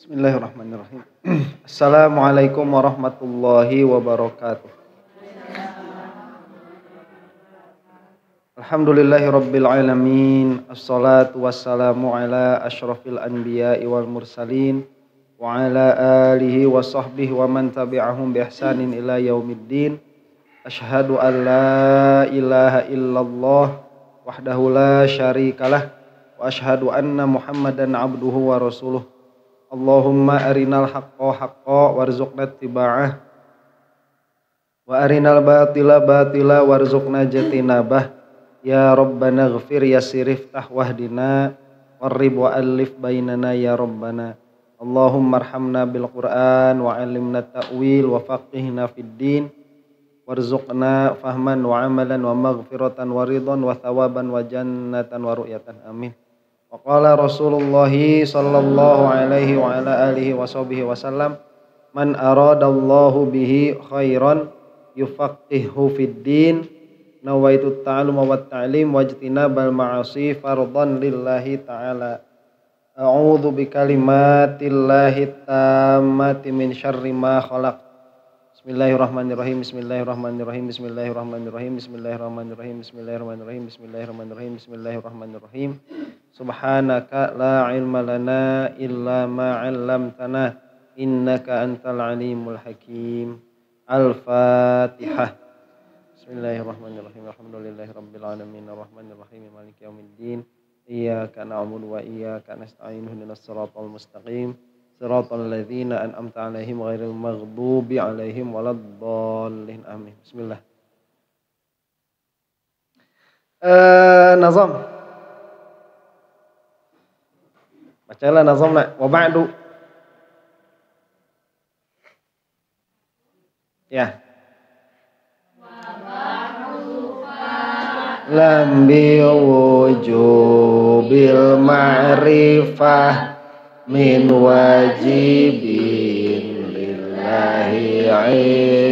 Bismillahirrahmanirrahim. Assalamualaikum warahmatullahi wabarakatuh. Alhamdulillahirabbil alamin. Assalatu wassalamu ala asyrafil anbiya'i wal mursalin wa ala alihi wa sahbihi wa man tabi'ahum bi ihsanin ila yaumiddin. Asyhadu an la ilaha illallah wahdahu la syarikalah wa asyhadu anna Muhammadan abduhu wa rasuluh. Allahumma arinal haqqa haqqa warzuqna ittiba'ah wa arinal batila batila warzuqna jatinabah. Ya Rabbana ighfir yassir iftah wahdina warrib wa alif bainana ya Rabbana. Allahumma arhamna bil Qur'an wa 'allimna ta'wil wa faqihna fid din warzuqna fahman wa amalan wa maghfiratan wa ridhan wa thawaban wa jannatan wa ru'yatan. Amin. Wa qala Rasulullah sallallahu alaihi wa ala alihi wa sahbihi wasallam, man aradallahu bihi khairan yufaqihu fid din, nawaitu ta'alluma wat ta'lim wajtinabal ma'asi fardhan lillahi ta'ala. A'udzu bikalimatillahi tammati min syarri ma khalaq. Bismillahirrahmanirrahim. Bismillahirrahmanirrahim. Bismillahirrahmanirrahim. Bismillahirrahmanirrahim. Bismillahirrahmanirrahim. Bismillahirrahmanirrahim. Bismillahirrahmanirrahim. Subhanaka la ilma lana illa ma 'allamtana innaka antal alimul hakim. Al-Fatihah. Bismillahirrahmanirrahim. Alhamdulillahirabbil alamin arrahmanir rahim maliki yaumiddin. Iyyaka na'budu wa iyyaka nasta'in ihdinas siratal mustaqim. Siratal ladzina an'amta 'alaihim ghairil maghdubi 'alaihim waladdallin. Amin. Bismillah. Nazam. Bacalah nazamna. Wa ba'du. Ya. Lam bi wujubil ma'rifah min wajibin lillahi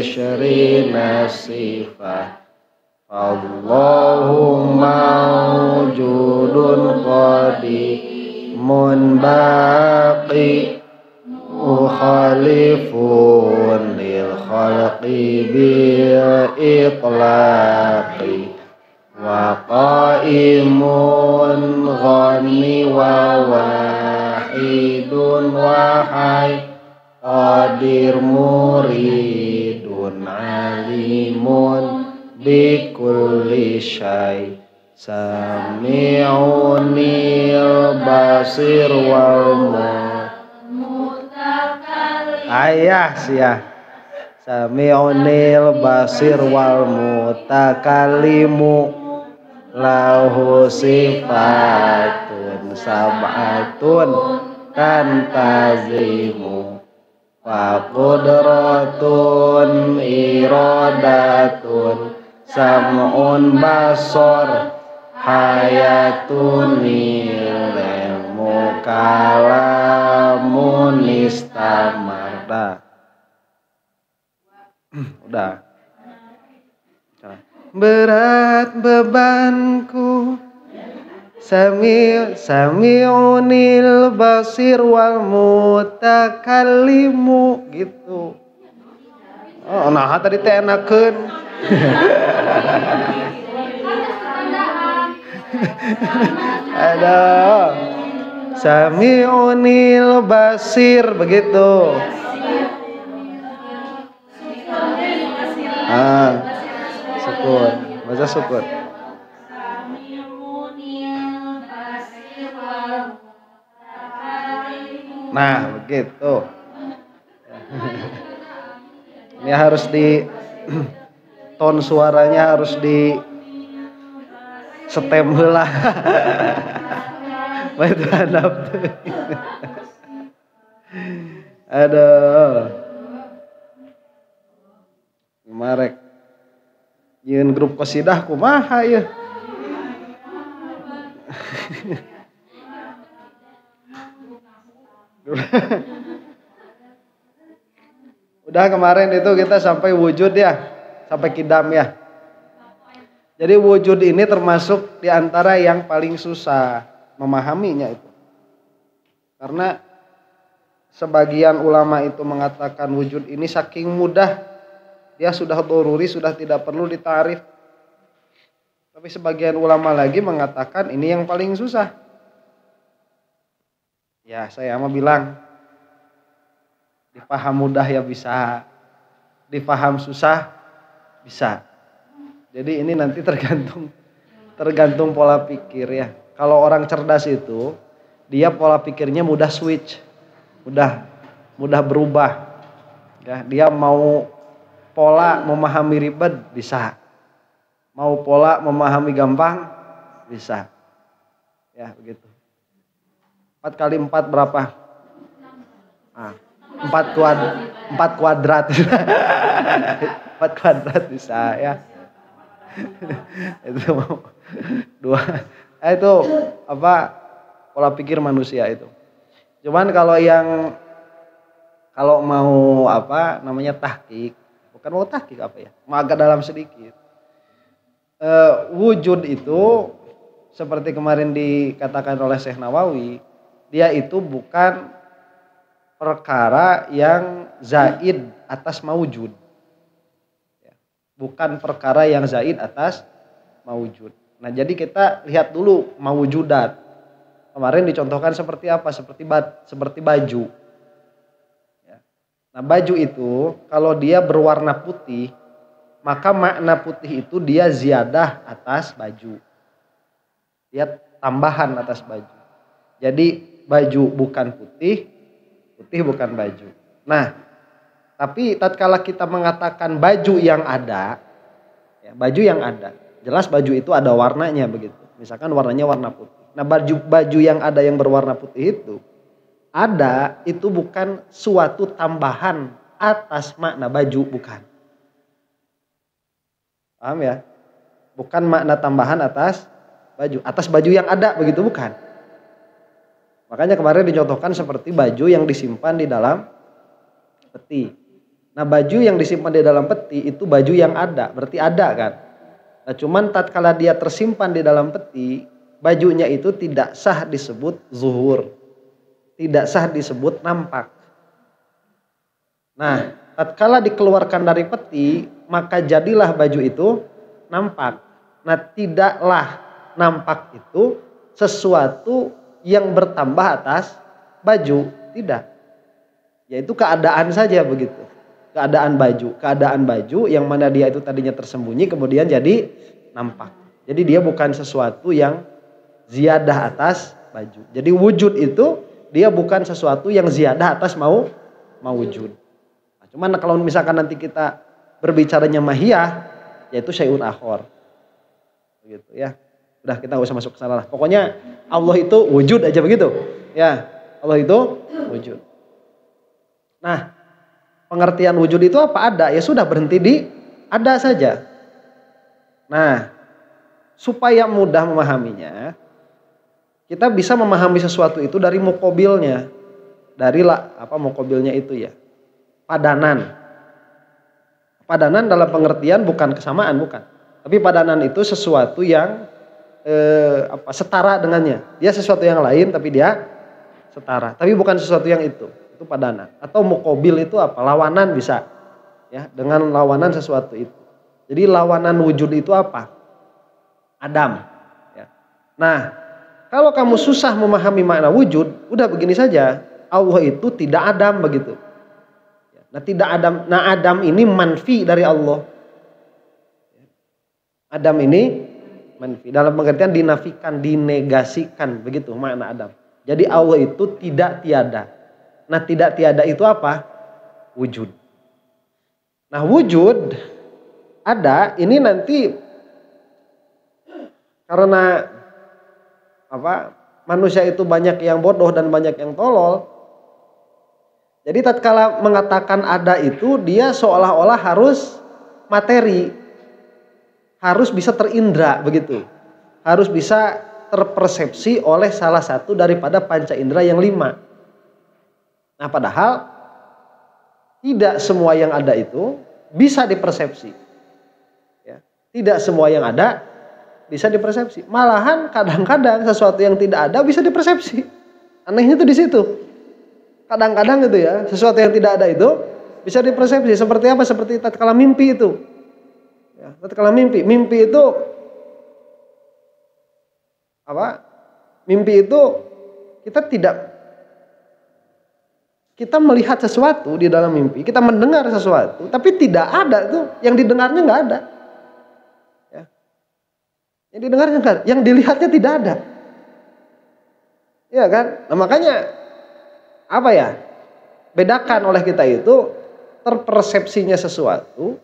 'ishrina sifah. Allahumma wujudun qadimun baqi mukhalifun lil khalqi bil itlaqi wa qaimun ghani wa wahidun wahai qadir muridun alimun bikulli syai sami'unil basir wal ayah sia sami'unil basir wal mutakallimu lahu sifatun sab'atun tantazimu wa qudratun iradatun sam'un basar hayatun ilmu kalamun istamarda. Udah. Berat bebanku sami'unil basir wal mutakallimu gitu. Oh, nah tadi teh enakeun. Ada sami'unil basir begitu. Syukur, baca syukur. Nah, begitu. Ini harus di ton suaranya harus di setem heula. Baik hadap. Aduh. Marek yeun grup qasidah kumaha ieu? Udah kemarin itu kita sampai wujud ya, sampai kidam ya. Jadi wujud ini termasuk di antara yang paling susah memahaminya itu. Karena sebagian ulama itu mengatakan wujud ini saking mudah, dia sudah doruri, sudah tidak perlu ditarif. Tapi sebagian ulama lagi mengatakan ini yang paling susah. Ya saya mah bilang, dipaham mudah ya bisa, dipaham susah bisa. Jadi ini nanti tergantung pola pikir ya. Kalau orang cerdas itu, dia pola pikirnya mudah switch, mudah berubah. Ya, dia mau pola memahami ribet bisa, mau pola memahami gampang bisa. Ya begitu. 4 kali 4 berapa? 4 kuadrat. 4 kuadrat bisa ya. Itu dua. Itu apa? Pola pikir manusia itu. Cuman kalau mau apa namanya tahqiq, bukan mau tahqiq apa ya? Mau agak dalam sedikit. Wujud itu seperti kemarin dikatakan oleh Syekh Nawawi, dia itu bukan perkara yang zaid atas maujud. Bukan perkara yang zaid atas maujud. Nah jadi kita lihat dulu mawujudat. Kemarin dicontohkan seperti apa? Seperti baju. Nah baju itu kalau dia berwarna putih, maka makna putih itu dia ziyadah atas baju. Dia tambahan atas baju. Jadi baju bukan putih, putih bukan baju. Nah, tapi tatkala kita mengatakan baju yang ada, ya, baju yang ada, jelas baju itu ada warnanya begitu. Misalkan warnanya warna putih. Nah, baju yang ada yang berwarna putih itu bukan suatu tambahan atas makna baju, bukan. Paham ya? Bukan makna tambahan atas baju yang ada begitu, bukan. Makanya kemarin dicontohkan seperti baju yang disimpan di dalam peti. Nah baju yang disimpan di dalam peti itu baju yang ada, berarti ada kan. Nah cuman tatkala dia tersimpan di dalam peti, bajunya itu tidak sah disebut zuhur. Tidak sah disebut nampak. Nah tatkala dikeluarkan dari peti, maka jadilah baju itu nampak. Nah tidaklah nampak itu sesuatu yang bertambah atas baju, tidak. Yaitu keadaan saja begitu. Keadaan baju yang mana dia itu tadinya tersembunyi kemudian jadi nampak. Jadi dia bukan sesuatu yang ziyadah atas baju. Jadi wujud itu dia bukan sesuatu yang ziyadah atas mawujud. Nah, cuman kalau misalkan nanti kita berbicaranya mahiyah, yaitu syai'un akhar. Begitu ya. Udah kita gak usah masuk ke sana lah. Pokoknya Allah itu wujud aja begitu. Ya, Allah itu wujud. Nah, pengertian wujud itu apa? Ada. Ya sudah berhenti di ada saja. Nah, supaya mudah memahaminya, kita bisa memahami sesuatu itu dari muqabilnya. Dari muqabilnya itu ya. Padanan. Padanan dalam pengertian bukan kesamaan, bukan. Tapi padanan itu sesuatu yang setara dengannya. Dia sesuatu yang lain tapi dia setara. Tapi bukan sesuatu yang itu padanan. Atau muqabil itu apa? Lawanan bisa. Ya, dengan lawanan sesuatu itu. Jadi lawanan wujud itu apa? Adam. Ya. Nah, kalau kamu susah memahami makna wujud, udah begini saja. Allah itu tidak adam begitu. Nah, tidak adam. Nah, adam ini manfi dari Allah. Adam ini manfi dalam pengertian dinafikan, dinegasikan begitu makna adam. Jadi Allah itu tidak tiada. Nah tidak tiada itu apa? Wujud. Nah wujud ada ini nanti karena manusia itu banyak yang bodoh dan banyak yang tolol. Jadi tatkala mengatakan ada itu dia seolah-olah harus materi. Harus bisa terindra begitu. Harus bisa terpersepsi oleh salah satu daripada panca indera yang 5. Nah padahal tidak semua yang ada itu bisa dipersepsi. Ya. Tidak semua yang ada bisa dipersepsi. Malahan kadang-kadang sesuatu yang tidak ada bisa dipersepsi. Anehnya tuh di situ. Kadang-kadang itu ya, sesuatu yang tidak ada itu bisa dipersepsi seperti apa? Seperti tatkala mimpi itu. Ya, tatkala mimpi itu apa? Mimpi itu kita melihat sesuatu di dalam mimpi, kita mendengar sesuatu, tapi tidak ada tuh, yang didengarnya nggak ada. Ya. Yang didengarnya nggak ada, yang dilihatnya tidak ada. Ya kan? Nah makanya apa ya? Bedakan oleh kita itu terpersepsinya sesuatu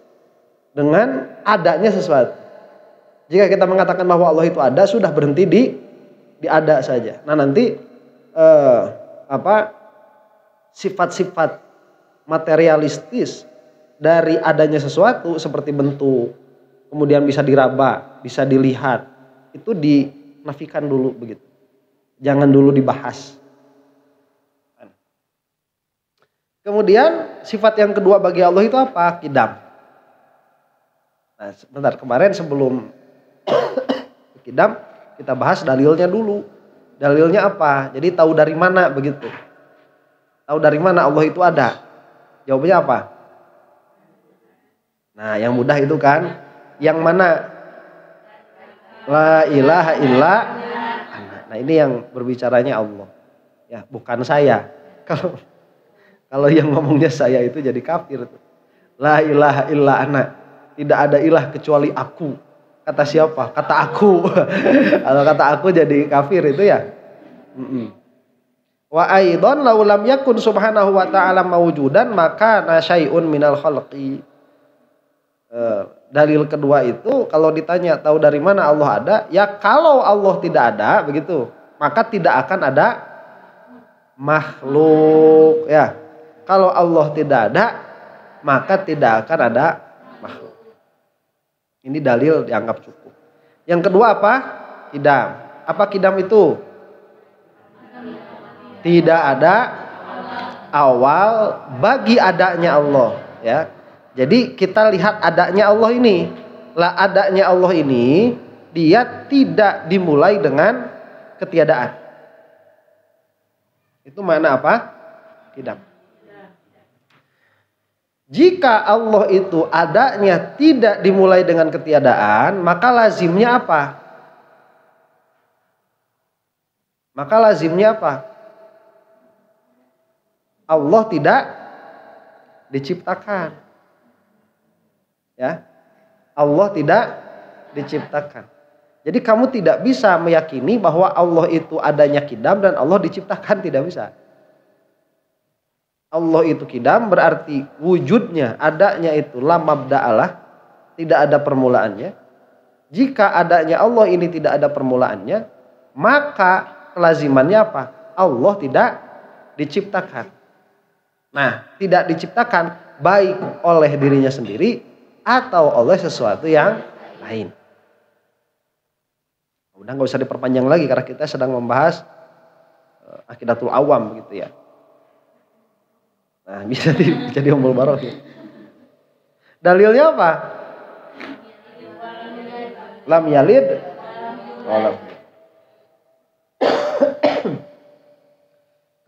dengan adanya sesuatu. Jika kita mengatakan bahwa Allah itu ada, sudah berhenti di ada saja. Nah nanti sifat-sifat materialistis dari adanya sesuatu seperti bentuk, kemudian bisa diraba, bisa dilihat, itu dinafikan dulu begitu. Jangan dulu dibahas. Kemudian sifat yang kedua bagi Allah itu apa? Qidam. Nah, sebentar, kemarin sebelum Qidam kita bahas dalilnya dulu. Dalilnya apa? Jadi tahu dari mana begitu? Tahu dari mana Allah itu ada? Jawabannya apa? Nah, yang mudah itu kan, yang mana? La ilaha illa ana. Nah, ini yang berbicaranya Allah. Ya, bukan saya. Kalau yang ngomongnya saya itu jadi kafir tuh. La ilaha illa ana. Tidak ada ilah kecuali aku. Kata siapa? Kata aku. Kalau kata aku jadi kafir itu ya. Wa aidan law lam yakun subhanahu wa ta'ala mawjudan maka nasyai'un minal khalqi. Dalil kedua itu kalau ditanya tahu dari mana Allah ada, ya kalau Allah tidak ada begitu, maka tidak akan ada makhluk ya. Kalau Allah tidak ada, maka tidak akan ada makhluk. Ini dalil dianggap cukup. Yang kedua apa? Qidam. Apa qidam itu? Tidak ada awal bagi adanya Allah ya. Jadi kita lihat adanya Allah ini. Lah adanya Allah ini dia tidak dimulai dengan ketiadaan. Itu mana apa? Qidam. Jika Allah itu adanya tidak dimulai dengan ketiadaan, maka lazimnya apa? Maka lazimnya apa? Allah tidak diciptakan. Ya. Allah tidak diciptakan. Jadi kamu tidak bisa meyakini bahwa Allah itu adanya qidam dan Allah diciptakan, tidak bisa. Allah itu qidam berarti wujudnya, adanya itu la mabda'alah, tidak ada permulaannya. Jika adanya Allah ini tidak ada permulaannya, maka kelazimannya apa? Allah tidak diciptakan. Nah, tidak diciptakan baik oleh dirinya sendiri atau oleh sesuatu yang lain. Udah nggak usah diperpanjang lagi karena kita sedang membahas akidatul awam gitu ya. Nah, bisa jadi ummul baroh. Dalilnya apa? Lam yalid walam.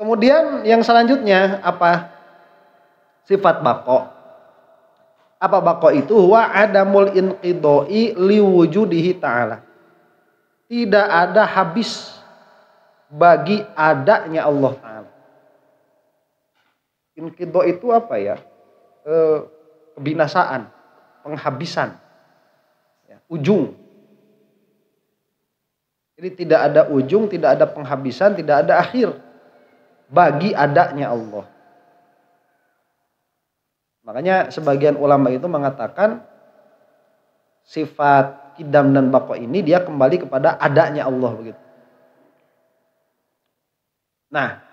Kemudian yang selanjutnya apa? Sifat baqo. Apa baqo itu? Wa adamul inqidai liwujudihi ta'ala. Tidak ada habis bagi adanya Allah Ta'ala. Inqido itu apa ya? Kebinasaan, penghabisan, ya, ujung. Jadi tidak ada ujung, tidak ada penghabisan, tidak ada akhir bagi adanya Allah. Makanya sebagian ulama itu mengatakan sifat qidam dan baqo ini dia kembali kepada adanya Allah begitu. Nah,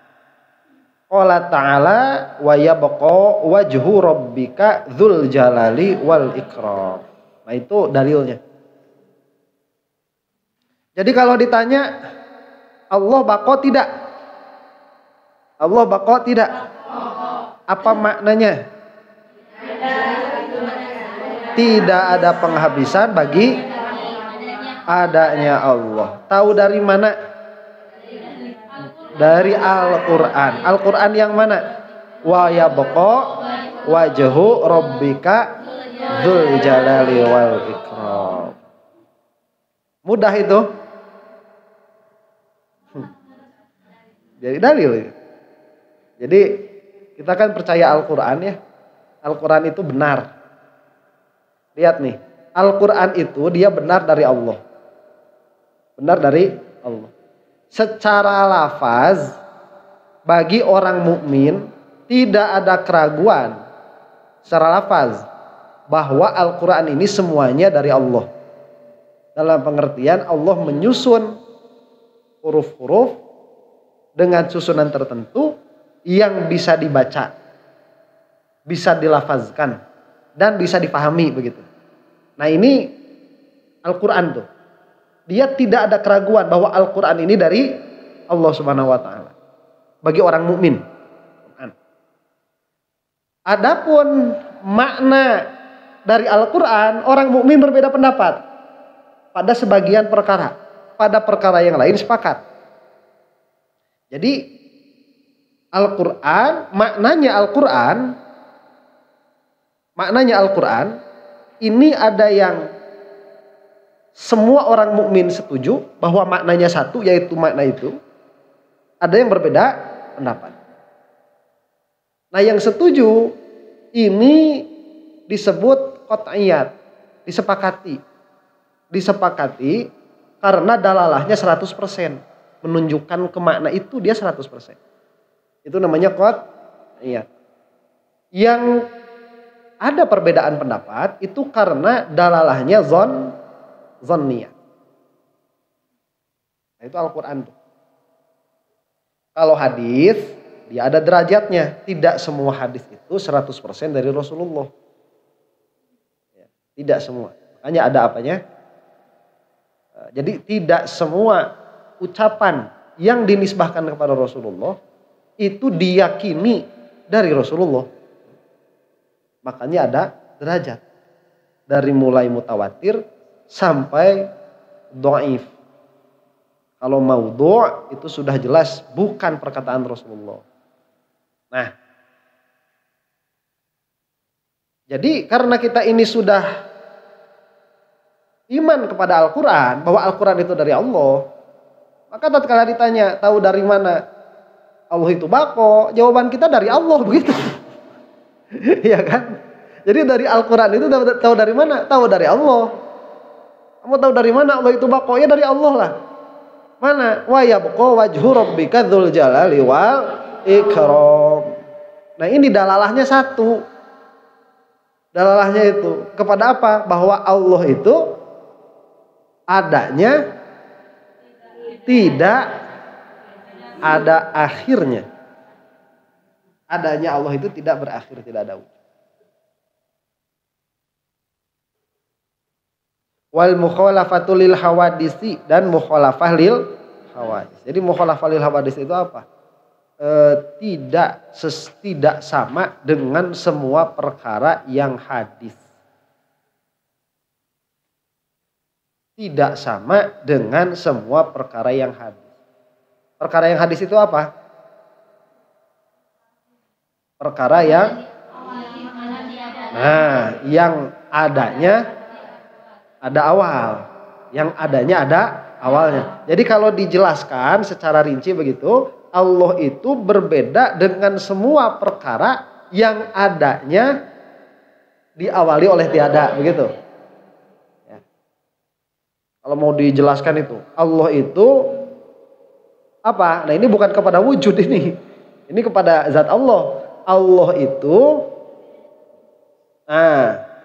qala ta'ala wa yabqa wajhu rabbika dzul jalali wal ikram. Nah, itu dalilnya. Jadi kalau ditanya Allah baqo tidak? Allah baqo tidak? Apa maknanya? Tidak ada penghabisan bagi adanya Allah. Tahu dari mana? Dari Al-Qur'an. Al-Qur'an yang mana? Wa yabqa wajhu rabbika dzul jalali wal ikram. Mudah itu. Jadi dalil. Jadi kita kan percaya Al-Qur'an ya. Al-Qur'an itu benar. Lihat nih, Al-Qur'an itu dia benar dari Allah. Benar dari Allah. Secara lafaz bagi orang mukmin tidak ada keraguan secara lafaz bahwa Al-Qur'an ini semuanya dari Allah. Dalam pengertian Allah menyusun huruf-huruf dengan susunan tertentu yang bisa dibaca, bisa dilafazkan, dan bisa dipahami begitu. Nah ini Al-Quran tuh. Dia tidak ada keraguan bahwa Al-Quran ini dari Allah Subhanahu wa Ta'ala. Bagi orang mukmin. Adapun makna dari Al-Quran, orang mukmin berbeda pendapat pada sebagian perkara. Pada perkara yang lain sepakat. Jadi Al-Quran, maknanya Al-Quran, ini ada yang semua orang mukmin setuju bahwa maknanya satu, yaitu makna itu. Ada yang berbeda pendapat. Nah yang setuju ini disebut qat'iyat, disepakati karena dalalahnya 100%, menunjukkan ke makna itu dia 100%. Itu namanya qat'iyat. Yang ada perbedaan pendapat itu karena dalalahnya zonniyah. Nah, itu Al-Quran tuh. Kalau hadis dia ada derajatnya. Tidak semua hadis itu 100% dari Rasulullah. Ya, tidak semua. Makanya ada apanya? Jadi tidak semua ucapan yang dinisbahkan kepada Rasulullah itu diyakini dari Rasulullah. Makanya ada derajat. Dari mulai mutawatir sampai dhaif. Kalau maudhu' itu sudah jelas bukan perkataan Rasulullah. Nah. Jadi karena kita ini sudah iman kepada Al-Quran, bahwa Al-Quran itu dari Allah, maka tatkala ditanya tahu dari mana Allah itu bako, jawaban kita dari Allah begitu. Iya kan? Jadi dari Al-Quran itu tahu dari mana? Tahu dari Allah. Kamu tahu dari mana Allah itu bako? Ya dari Allah lah. Mana? Wa yabqa wajhu rabbika dzul jalali wal ikram. Nah ini dalalahnya satu. Dalalahnya itu kepada apa? Bahwa Allah itu adanya tidak ada akhirnya. Adanya Allah itu tidak berakhir, tidak ada wujud. Wal mukhalafatu lil hawadisi, dan mukhalafah lil hawadis. Jadi mukhalafah lil hawadis itu apa? Tidak sama dengan semua perkara yang hadis. Tidak sama dengan semua perkara yang hadis. Perkara yang hadis itu apa? Perkara yang yang adanya ada awal, yang adanya ada awalnya. Jadi kalau dijelaskan secara rinci begitu, Allah itu berbeda dengan semua perkara yang adanya diawali oleh tiada, begitu. Ya. Kalau mau dijelaskan itu, Allah itu apa? Nah ini bukan kepada wujud ini kepada zat Allah. Allah itu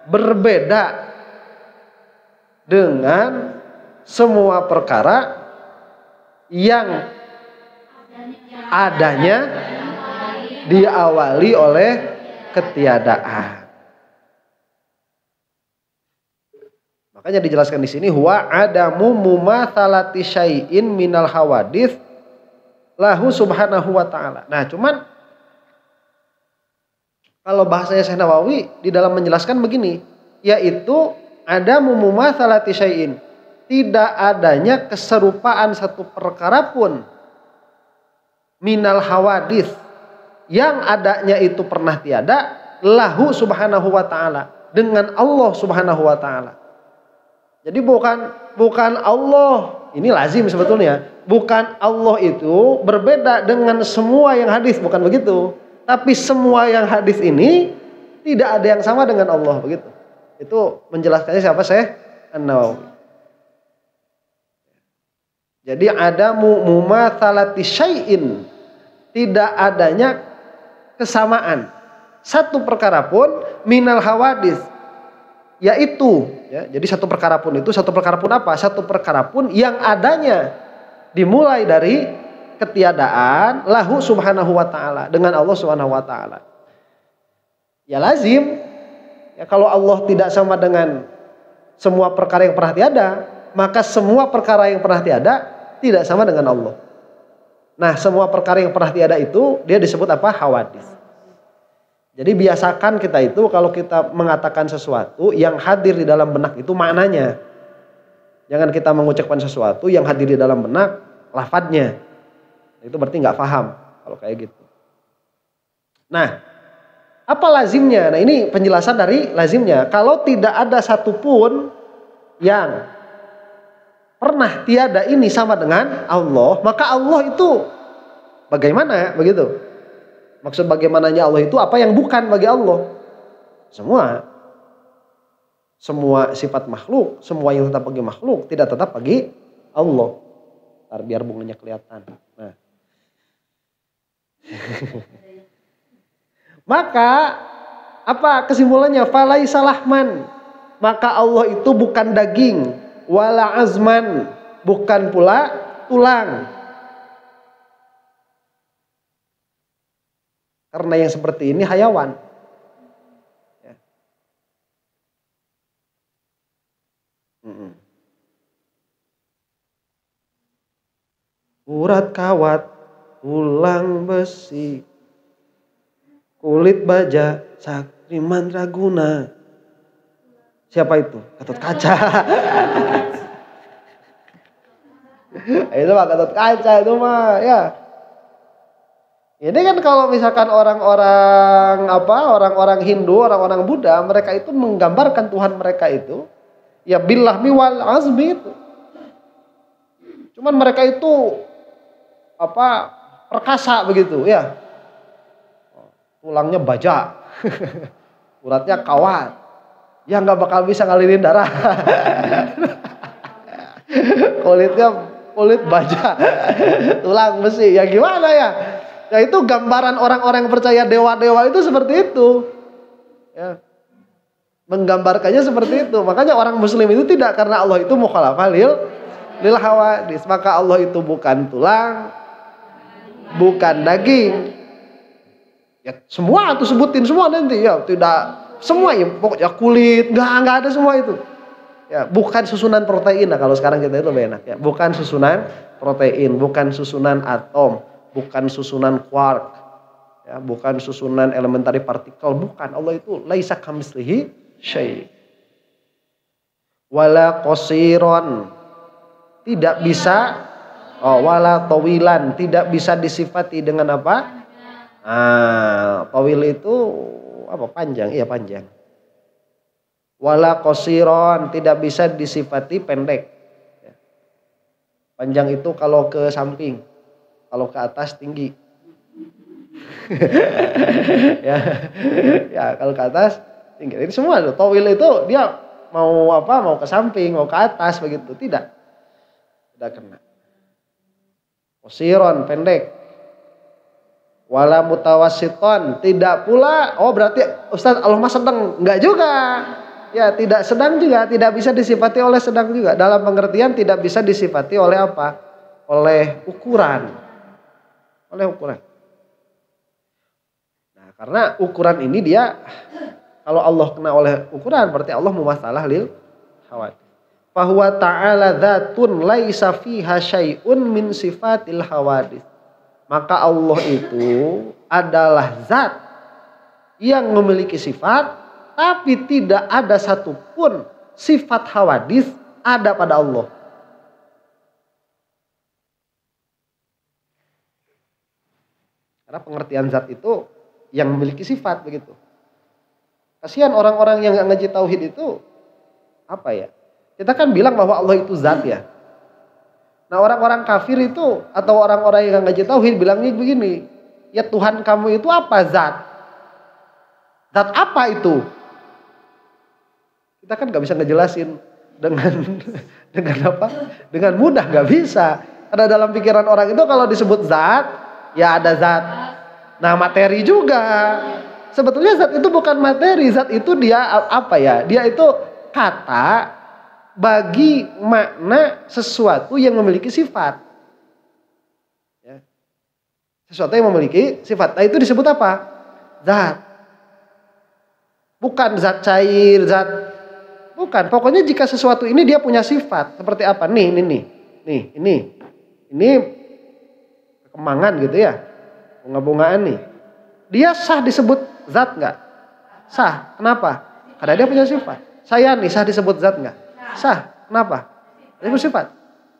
berbeda dengan semua perkara yang adanya diawali oleh ketiadaan. Makanya dijelaskan di sini huwa adamu mumatsalati syai'in minal hawadits lahu subhanahu wa ta'ala. Nah, cuman kalau bahasanya Syekh Nawawi di dalam menjelaskan begini, yaitu ada mumatsalati syai'in, tidak adanya keserupaan satu perkara pun minal hawadis, yang adanya itu pernah tiada, lahu subhanahu wa ta'ala, dengan Allah subhanahu wa ta'ala. Jadi bukan Allah, ini lazim sebetulnya, bukan Allah itu berbeda dengan semua yang hadis, bukan begitu. Tapi semua yang hadis ini tidak ada yang sama dengan Allah, begitu. Itu menjelaskannya siapa? Syekh An-Nawawi. Jadi ada mumatsalati syai'in, tidak adanya kesamaan satu perkara pun minal hawadis, yaitu ya, jadi satu perkara pun itu, satu perkara pun apa? Satu perkara pun yang adanya dimulai dari ketiadaan, lahu subhanahu wa ta'ala, dengan Allah subhanahu wa ta'ala. Ya lazim ya, kalau Allah tidak sama dengan semua perkara yang pernah tiada, maka semua perkara yang pernah tiada tidak sama dengan Allah. Nah, semua perkara yang pernah tiada itu dia disebut apa? Hawadis. Jadi biasakan kita itu kalau kita mengatakan sesuatu yang hadir di dalam benak itu maknanya. Jangan kita mengucapkan sesuatu yang hadir di dalam benak lafadznya. Itu berarti nggak paham kalau kayak gitu. Nah, apa lazimnya? Nah, ini penjelasan dari lazimnya. Kalau tidak ada satupun yang pernah tiada ini sama dengan Allah, maka Allah itu bagaimana? Begitu. Maksud bagaimananya Allah itu apa yang bukan bagi Allah? Semua. Semua sifat makhluk, semua yang tetap bagi makhluk, tidak tetap bagi Allah. Ntar biar bunganya kelihatan. Nah. Maka apa kesimpulannya? Falaisa lahman. Maka Allah itu bukan daging, wala azman, bukan pula tulang. Karena yang seperti ini hayawan. Ya. Urat kawat, tulang besi, kulit baja, sakti mandraguna. Siapa itu? Gatot Kaca. Itu mah Gatot Kaca itu mah ya. Ini kan kalau misalkan orang-orang Hindu, orang-orang Buddha, mereka itu menggambarkan Tuhan mereka itu ya billahmi wal azmi itu. Cuman mereka itu perkasa begitu ya. Tulangnya baja. Uratnya kawat. Ya nggak bakal bisa ngalirin darah. Kulit baja. Tulang besi. Ya gimana ya? Ya itu gambaran orang-orang yang percaya dewa-dewa itu seperti itu. Ya. Menggambarkannya seperti itu. Makanya orang muslim itu tidak, karena Allah itu mukhalafah lil hawadis. Maka Allah itu bukan tulang, bukan daging. Ya semua tuh sebutin semua nanti ya, tidak semua ya, pokoknya kulit, enggak ada semua itu. Ya, bukan susunan protein. Nah, kalau sekarang kita itu lebih enak ya. Bukan susunan protein, bukan susunan atom, bukan susunan quark, ya, bukan susunan elementary partikel, bukan. Allah itu laisa kamitslihi syai'. Wala qasiron, tidak bisa, wala tawilan, tidak bisa disifati dengan apa? Tawil itu apa? Panjang, iya panjang. Wala qasiron, tidak bisa disifati pendek. Ya. Panjang itu kalau ke samping. Kalau ke atas tinggi. ya kalau ke atas tinggi. Ini semua loh. Tawil itu dia mau ke samping, mau ke atas begitu. Tidak kena. Qasiron, pendek. Wala mutawassiton, tidak pula. Oh berarti Ustaz Allah mah sedang. Enggak juga. Ya tidak sedang juga. Tidak bisa disifati oleh sedang juga. Dalam pengertian tidak bisa disifati oleh apa? Oleh ukuran. Nah, karena ukuran ini dia, kalau Allah kena oleh ukuran berarti Allah mumatsalah lil hawadits. Fahuwa ta'ala dzatun laisa fiha syai'un min sifatil hawadits. Maka Allah itu adalah zat yang memiliki sifat, tapi tidak ada satupun sifat hawadits ada pada Allah. Karena pengertian zat itu yang memiliki sifat begitu. Kasihan orang-orang yang nggak ngaji tauhid itu apa ya? Kita kan bilang bahwa Allah itu zat ya. Nah orang-orang kafir itu atau orang-orang yang nggak ngaji tauhid bilangnya begini, ya Tuhan kamu itu apa zat? Zat apa itu? Kita kan nggak bisa ngejelasin dengan apa? Dengan mudah nggak bisa. Karena dalam pikiran orang itu kalau disebut zat, ya ada zat. Nah materi juga. Sebetulnya zat itu bukan materi, zat itu dia apa ya? Dia itu kata bagi makna sesuatu yang memiliki sifat. Ya. Sesuatu yang memiliki sifat. Nah itu disebut apa? Zat. Bukan zat cair, zat. Bukan. Pokoknya jika sesuatu ini dia punya sifat. Seperti apa? Ini kemangan gitu ya. Bunga-bungaan nih. Dia sah disebut zat nggak? Sah. Kenapa? Karena dia punya sifat. Saya nih sah disebut zat nggak? Sah. Kenapa? Dia punya sifat.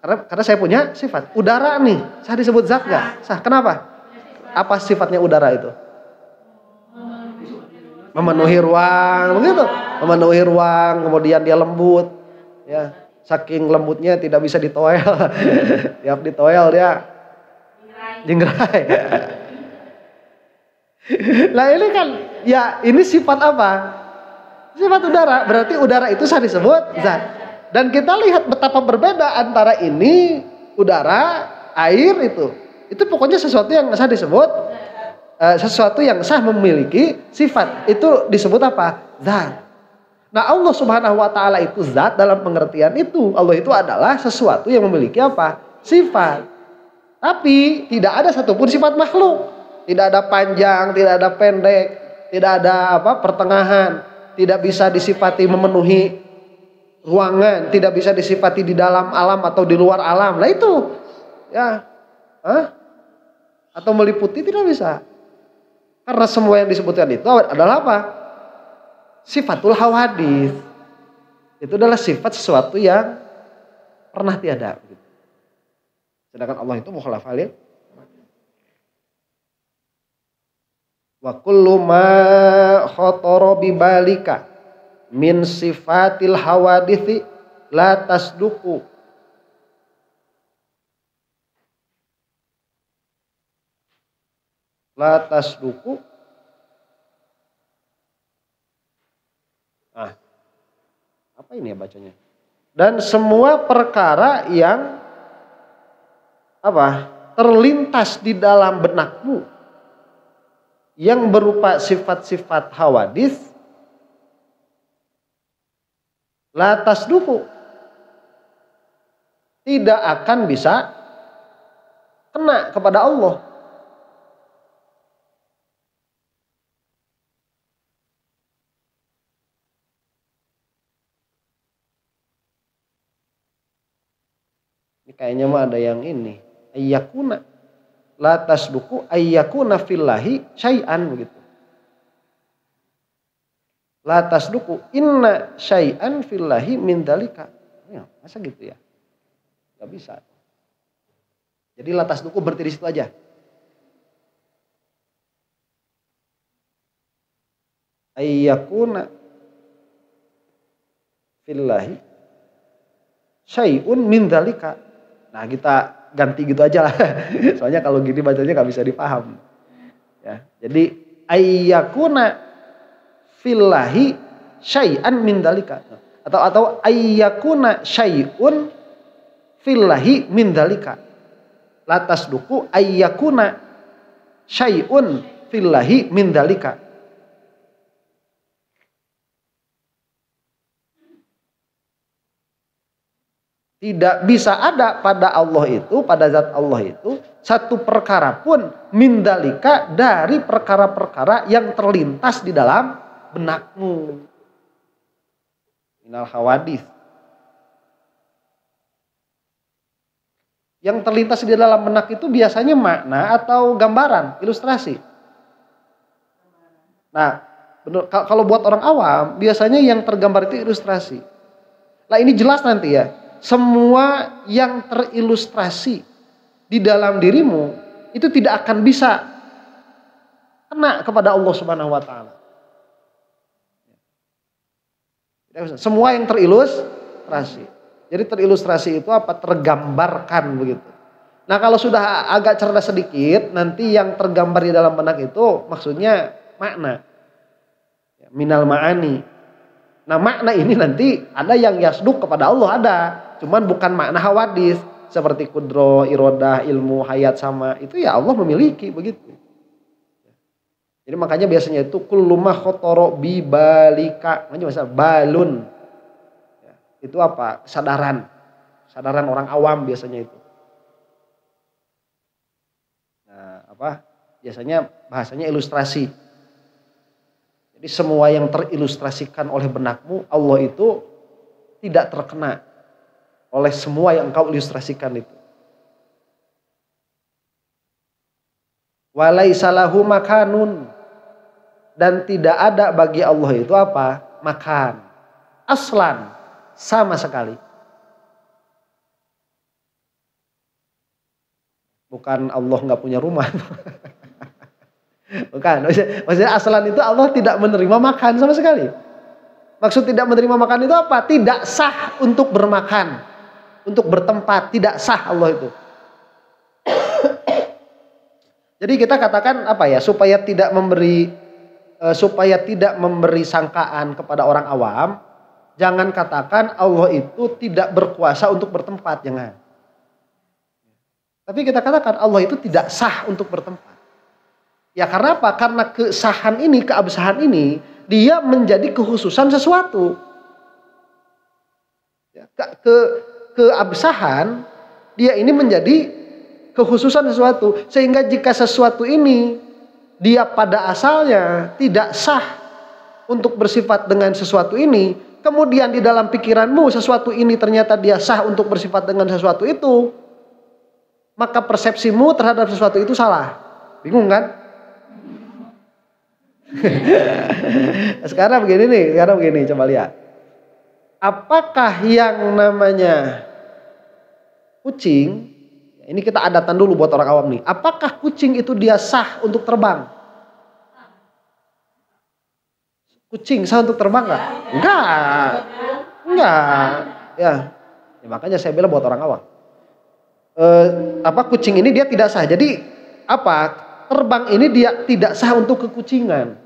Karena saya punya sifat. Udara nih sah disebut zat nggak? Sah. Kenapa? Apa sifatnya udara itu? Memenuhi ruang, begitu. Memenuhi ruang, kemudian dia lembut. Ya, saking lembutnya tidak bisa ditoel. Tiap ditoel dia jingrai. Nah ini kan, ya ini sifat apa? Sifat udara, berarti udara itu sah disebut zat. Dan kita lihat betapa berbeda antara ini, udara, air itu. Itu pokoknya sesuatu yang sah disebut, sesuatu yang sah memiliki sifat. Itu disebut apa? Zat. Nah Allah subhanahu wa ta'ala itu zat dalam pengertian itu. Allah itu adalah sesuatu yang memiliki apa? Sifat. Tapi tidak ada satupun sifat makhluk. Tidak ada panjang, tidak ada pendek, tidak ada apa pertengahan, tidak bisa disifati memenuhi ruangan, tidak bisa disifati di dalam alam atau di luar alam. Lah itu, ya, atau meliputi tidak bisa. Karena semua yang disebutkan itu adalah apa? Sifatul hawadits. Itu adalah sifat sesuatu yang pernah tiada. Sedangkan Allah itu mukhalaf alil. Wa kullu ma khatara bi balika min sifatil hawadithi la tasduqu. La tasduqu. Apa ini ya bacanya? Dan semua perkara yang apa? Terlintas di dalam benakmu yang berupa sifat-sifat hawadis la tasduqu, tidak akan bisa kena kepada Allah. Ini kayaknya mah ada yang ini ayyakuna la tasduqu ayyakuna fillahi syai'an begitu. La tasduqu inna syai'an fillahi min dzalika. Ya, masa gitu ya? Gak bisa. Jadi la tasduqu berarti di situ aja. Ayyakuna fillahi syai'un min dzalika. Nah, kita ganti gitu aja lah. Soalnya kalau gini bacanya gak bisa dipaham. Ya, jadi ayyakuna fillahi syai'an min dzalika. Atau ayyakuna syai'un fillahi min dzalika. La tasduqu ayyakuna syai'un fillahi min dzalika. Tidak bisa ada pada Allah itu, pada zat Allah itu, satu perkara pun mindalika dari perkara-perkara yang terlintas di dalam benakmu. Minal hawadis. Yang terlintas di dalam benak itu biasanya makna atau gambaran, ilustrasi. Nah, kalau buat orang awam, biasanya yang tergambar itu ilustrasi. Nah ini jelas nanti ya. Semua yang terilustrasi di dalam dirimu itu tidak akan bisa kena kepada Allah Subhanahu wa taala. Semua yang terilustrasi. Jadi terilustrasi itu apa? Tergambarkan begitu. Nah kalau sudah agak cerdas sedikit, nanti yang tergambar di dalam benak itu maksudnya makna. Minal ma'ani. Nah makna ini nanti ada yang yasduk kepada Allah ada. Cuman bukan makna hawadis. Seperti kudro, irodah, ilmu, hayat sama. Itu ya Allah memiliki begitu. Jadi makanya biasanya itu kullu ma khotoro bibalika. Makanya balun. Ya, itu apa? Kesadaran. Kesadaran orang awam biasanya itu. Nah, apa? Biasanya bahasanya ilustrasi. Jadi semua yang terilustrasikan oleh benakmu, Allah itu tidak terkena oleh semua yang engkau ilustrasikan itu. Walaisa lahu makanun, dan tidak ada bagi Allah itu apa? Makan. Aslan, sama sekali. Bukan Allah nggak punya rumah. Bukan. Maksudnya aslan itu Allah tidak menerima makan sama sekali. Maksud tidak menerima makan itu apa? Tidak sah untuk bermakan. Untuk bertempat. Tidak sah Allah itu. Jadi kita katakan apa ya? Supaya tidak memberi sangkaan kepada orang awam. Jangan katakan Allah itu tidak berkuasa untuk bertempat. Jangan. Tapi kita katakan Allah itu tidak sah untuk bertempat. Ya karena apa? Karena kesahan ini, keabsahan ini, dia menjadi kekhususan sesuatu. Ya, keabsahan, dia ini menjadi kekhususan sesuatu. Sehingga jika sesuatu ini, dia pada asalnya tidak sah untuk bersifat dengan sesuatu ini. Kemudian di dalam pikiranmu sesuatu ini ternyata dia sah untuk bersifat dengan sesuatu itu. Maka persepsimu terhadap sesuatu itu salah. Bingung kan? Sekarang begini, coba lihat. Apakah yang namanya kucing, ini kita adatan dulu buat orang awam nih. Apakah kucing itu dia sah untuk terbang? Kucing sah untuk terbang nggak? Enggak. Ya makanya saya bilang buat orang awam. Kucing ini dia tidak sah. Jadi terbang ini dia tidak sah untuk kekucingan.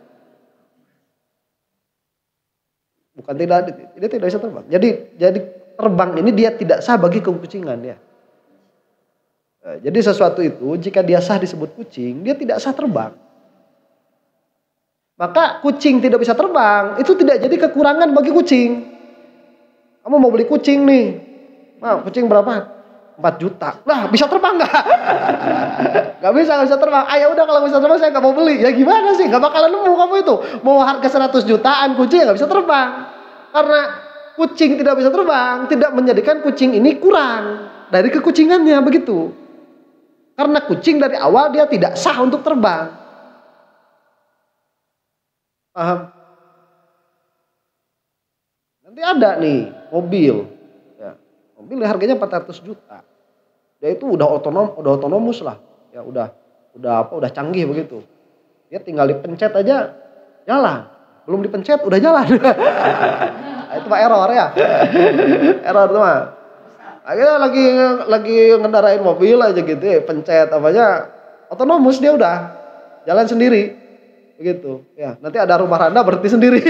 Bukan dia tidak bisa terbang. Jadi terbang ini dia tidak sah bagi kekucingan ya. Jadi sesuatu itu jika dia sah disebut kucing, dia tidak sah terbang. Maka kucing tidak bisa terbang, itu tidak jadi kekurangan bagi kucing. Kamu mau beli kucing nih. Nah, kucing berapa? 4 juta. Nah, bisa terbang nggak? Nggak bisa terbang. Ya udah kalau bisa terbang saya nggak mau beli. Ya gimana sih? Nggak bakalan nemu kamu itu. Mau harga 100 jutaan kucing nggak bisa terbang. Karena kucing tidak bisa terbang, tidak menjadikan kucing ini kurang dari kekucingannya begitu. Karena kucing dari awal dia tidak sah untuk terbang. Paham? Nanti ada nih mobil. Mobil harganya 400 juta. Dia itu udah otonomus lah. Ya udah canggih begitu. Dia tinggal dipencet aja jalan. Belum dipencet udah jalan. Itu mah error ya. Error tuh mah. Akhirnya lagi ngendarain mobil aja gitu ya, pencet apanya otonomus dia udah jalan sendiri. Begitu. Ya, nanti ada rumah Randa berhenti sendiri.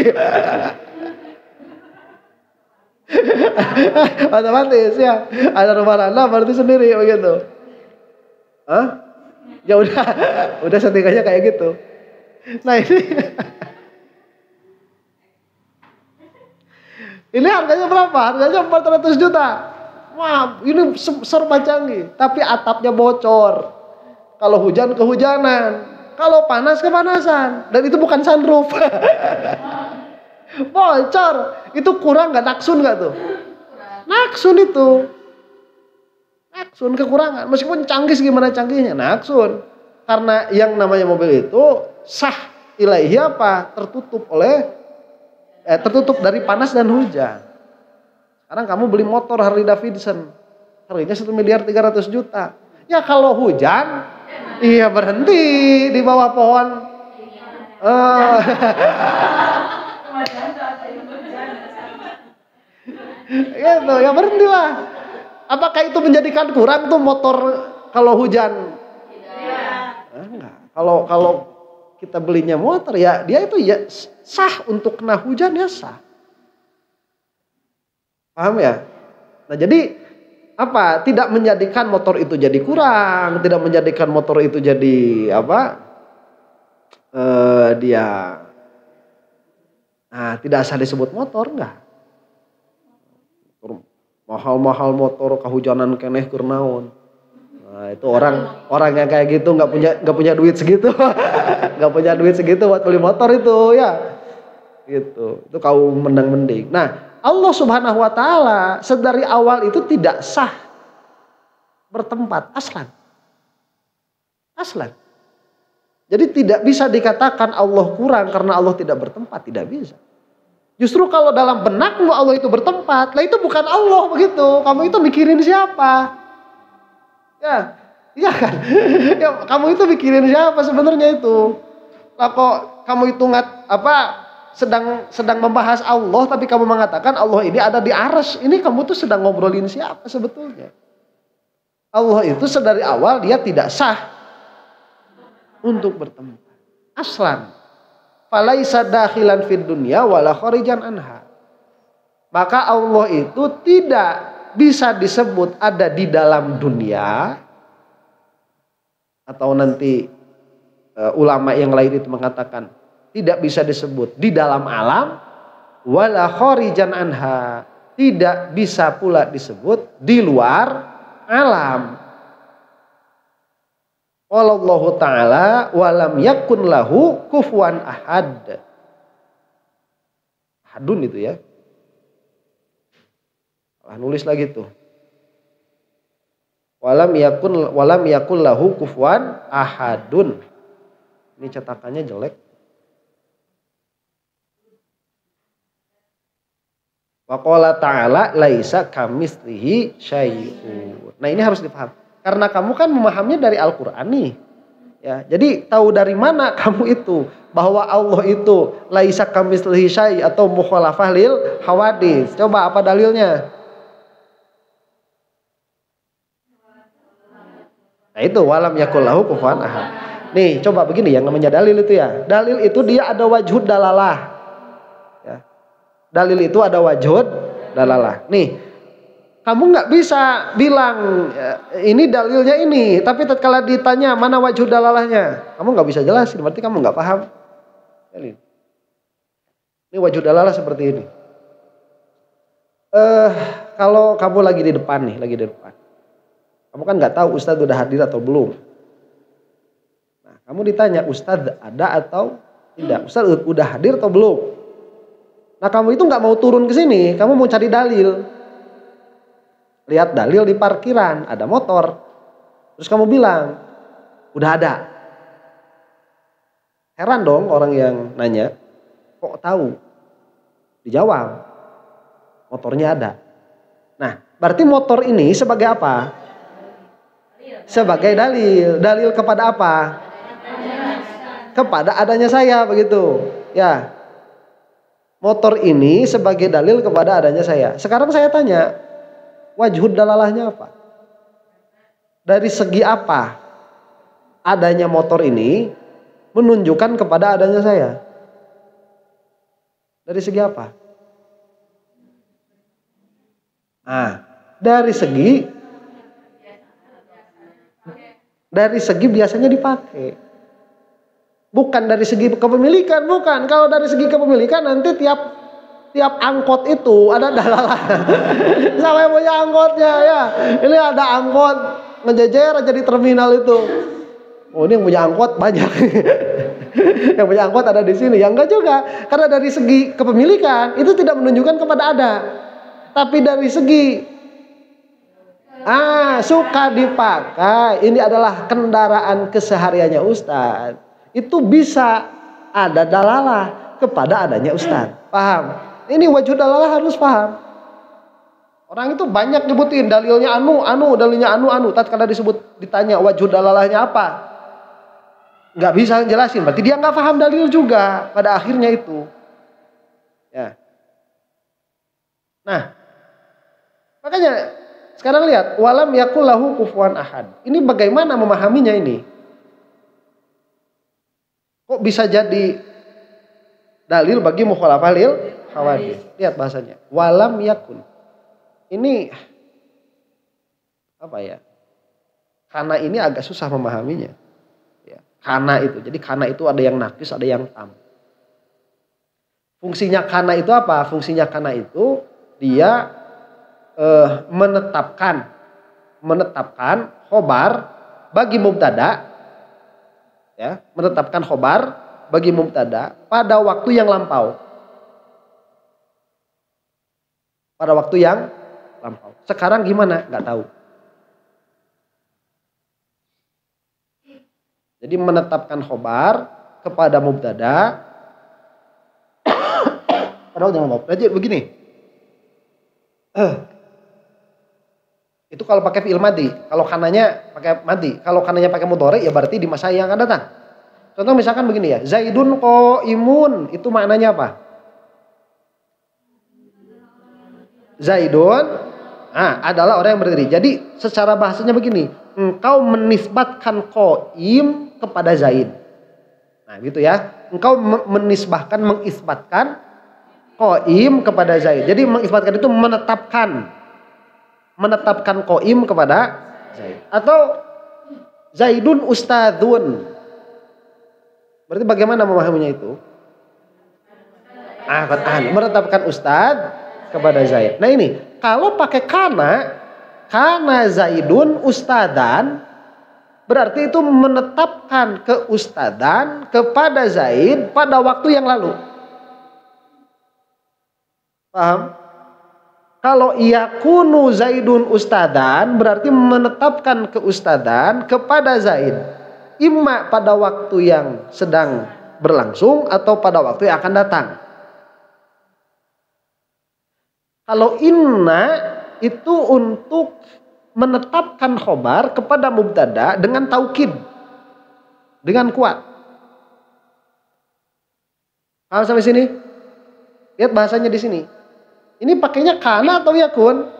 Otomatis ya, ada rumah Randa berarti sendiri begitu. Ya udah settingnya kayak gitu. Nah ini harganya berapa? Harganya 400 juta. Wah, ini serba canggih, tapi atapnya bocor. Kalau hujan kehujanan, kalau panas kepanasan, dan itu bukan sunroof. Bocor, itu kurang nggak? Naksun nggak tuh? Naksun itu, naksun kekurangan. Meskipun canggih gimana canggihnya, naksun. Karena yang namanya mobil itu sah ilahi apa? Tertutup dari panas dan hujan. Sekarang kamu beli motor Harley Davidson, harganya 1,3 miliar. Ya kalau hujan, iya berhenti di bawah pohon Oh. Gitu, ya berhentilah. Apakah itu menjadikan kurang tuh motor kalau hujan? Enggak. Kalau kita belinya motor ya dia itu ya sah untuk kena hujan ya sah. Paham ya? Nah jadi apa? Tidak menjadikan motor itu jadi kurang, tidak menjadikan motor itu jadi apa? Dia tidak asal disebut motor enggak. Mahal-mahal motor kehujanan keneh keur naon. Nah, itu orang yang kayak gitu nggak punya duit segitu. Nggak punya duit segitu buat beli motor itu ya. Gitu. Itu kaum mending. Nah, Allah Subhanahu wa taala sedari awal itu tidak sah bertempat aslan. Jadi tidak bisa dikatakan Allah kurang karena Allah tidak bertempat, tidak bisa. Justru kalau dalam benakmu Allah itu bertempat, lah itu bukan Allah begitu. Kamu itu mikirin siapa? Ya, iya kan? Ya, kamu itu mikirin siapa sebenarnya itu? Lah kok kamu itu sedang membahas Allah tapi kamu mengatakan Allah ini ada di arsy. Ini kamu tuh sedang ngobrolin siapa sebetulnya? Allah itu sedari awal dia tidak sah untuk bertempat. Aslan. Falaisa dakhilan fid dunya wala kharijan anha. Maka Allah itu tidak bisa disebut ada di dalam dunia, atau nanti ulama yang lain itu mengatakan tidak bisa disebut di dalam alam, wala kharijan anha, tidak bisa pula disebut di luar alam. Wallahu ta'ala walam yakun lahu kufuwan ahad. Ahadun itu ya. Nulis lagi tuh. Walam yakun lahu kufuwan ahadun. Ini cetakannya jelek. Wa qala ta'ala laisa kamitslihi syai'un. Nah, ini harus dipaham. Karena kamu kan memahaminya dari Al-Qur'an nih. Ya, jadi tahu dari mana kamu itu bahwa Allah itu laisa kamitslihi syai' atau mukhalafah lil hawadits. Coba apa dalilnya? Nah, itu walam yakul lahu kufuwan ahad. Nih, coba begini yang namanya dalil itu ya. Dalil itu dia ada wajhud dalalah. Ya. Dalil itu ada wajhud dalalah. Nih, kamu nggak bisa bilang ini dalilnya ini, tapi tatkala ditanya mana wajhud dalalahnya, kamu nggak bisa jelasin, berarti kamu nggak paham. Ini wajhud dalalah seperti ini. Kalau kamu lagi di depan, kamu kan nggak tahu Ustadz udah hadir atau belum. Nah, kamu ditanya Ustadz ada atau tidak, Ustadz udah hadir atau belum. Nah, kamu itu nggak mau turun ke sini, kamu mau cari dalil. Lihat dalil di parkiran, ada motor. Terus kamu bilang, udah ada. Heran dong orang yang nanya, kok tahu? Dijawab, motornya ada. Nah, berarti motor ini sebagai apa? Sebagai dalil. Dalil kepada apa? Kepada adanya saya, begitu. Ya. Motor ini sebagai dalil kepada adanya saya. Sekarang saya tanya, wajhud dalalahnya apa? Dari segi apa adanya motor ini menunjukkan kepada adanya saya? Dari segi apa? Nah, dari segi biasanya dipakai. Bukan dari segi kepemilikan, bukan. Kalau dari segi kepemilikan nanti tiap angkot itu ada dalalah. Sama yang punya angkotnya ya. Ini ada angkot ngejejer aja di terminal itu. Oh, ini yang punya angkot banyak. Yang punya angkot ada di sini. Ya enggak juga. Karena dari segi kepemilikan itu tidak menunjukkan kepada ada. Tapi dari segi suka dipakai, ini adalah kendaraan kesehariannya Ustadz. Itu bisa ada dalalah kepada adanya Ustadz. Paham? Ini wajhud dalalah harus paham. Orang itu banyak nyebutin dalilnya dalilnya anu. Tatkala ditanya wajhud dalalahnya apa? nggak bisa jelasin, berarti dia nggak paham dalil juga pada akhirnya itu. Ya. Nah, makanya sekarang lihat walam yakul lahu kufuwan ahad. Ini bagaimana memahaminya ini? Kok bisa jadi dalil bagi mukhalafah lil hawadits? Lihat bahasanya. Walam yakun. Ini apa ya? Karena ini agak susah memahaminya. Ya, karena itu. Jadi karena itu ada yang nakis, ada yang tam. Fungsinya karena itu apa? Fungsinya karena itu dia menetapkan khobar bagi mubtada, ya, menetapkan khobar bagi mubtada pada waktu yang lampau. Pada waktu yang lampau. Sekarang gimana? Nggak tahu. Jadi menetapkan khobar kepada mubtada pada waktu yang lampau. Jadi begini. Itu kalau pakai fi'il madhi. Kalau kananya pakai madhi. Kalau kananya pakai mudhari ya berarti di masa yang akan datang. Contoh misalkan begini ya. Zaidun qaimun. Itu maknanya apa? Zaidun adalah orang yang berdiri. Jadi secara bahasanya begini. Engkau menisbatkan qaim kepada Zaid. Nah gitu ya. Engkau mengisbatkan qaim kepada Zaid. Jadi mengisbatkan itu menetapkan qaim kepada Zaid. Atau Zaidun ustadzun. Berarti bagaimana memahaminya itu? Menetapkan ustadz kepada Zaid. Nah ini, kalau pakai kana Zaidun ustadan, berarti itu menetapkan keustadan kepada Zaid pada waktu yang lalu. Paham? Kalau yakunu Zaidun ustadan, berarti menetapkan keustadan kepada Zaid. Imma pada waktu yang sedang berlangsung atau pada waktu yang akan datang. Kalau inna itu untuk menetapkan khobar kepada mubtada dengan taukid, dengan kuat. Paham sampai sini? Lihat bahasanya di sini. Ini pakainya kana atau yakun?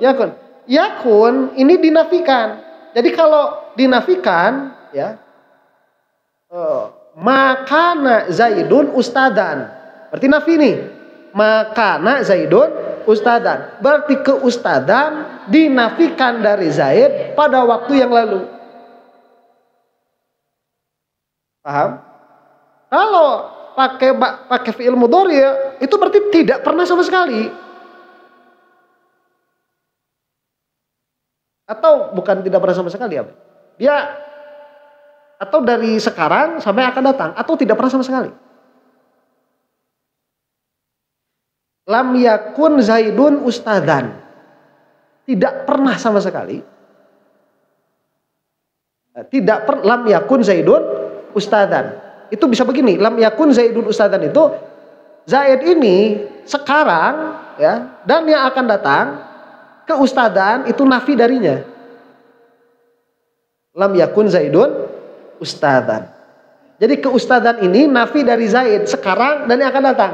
Yakun. Yakun ini dinafikan. Jadi kalau dinafikan, ya, makana Zaidun ustadan. Berarti nafi nih. Makana Zaidun ustadan. Berarti keustadan dinafikan dari Zaid pada waktu yang lalu. Paham? Kalau pakai fi'il mudhari itu berarti tidak pernah sama sekali. Atau bukan tidak pernah sama sekali apa? Dia atau dari sekarang sampai akan datang atau tidak pernah sama sekali. Lam yakun Zaidun ustadan. Tidak pernah sama sekali. Lam yakun Zaidun ustadan. Itu bisa begini, lam yakun Zaidun ustadan itu Zaid ini sekarang ya dan yang akan datang keustadan itu nafi darinya. Lam yakun Zaidun ustadan. Jadi keustadan ini nafi dari Zaid sekarang dan yang akan datang.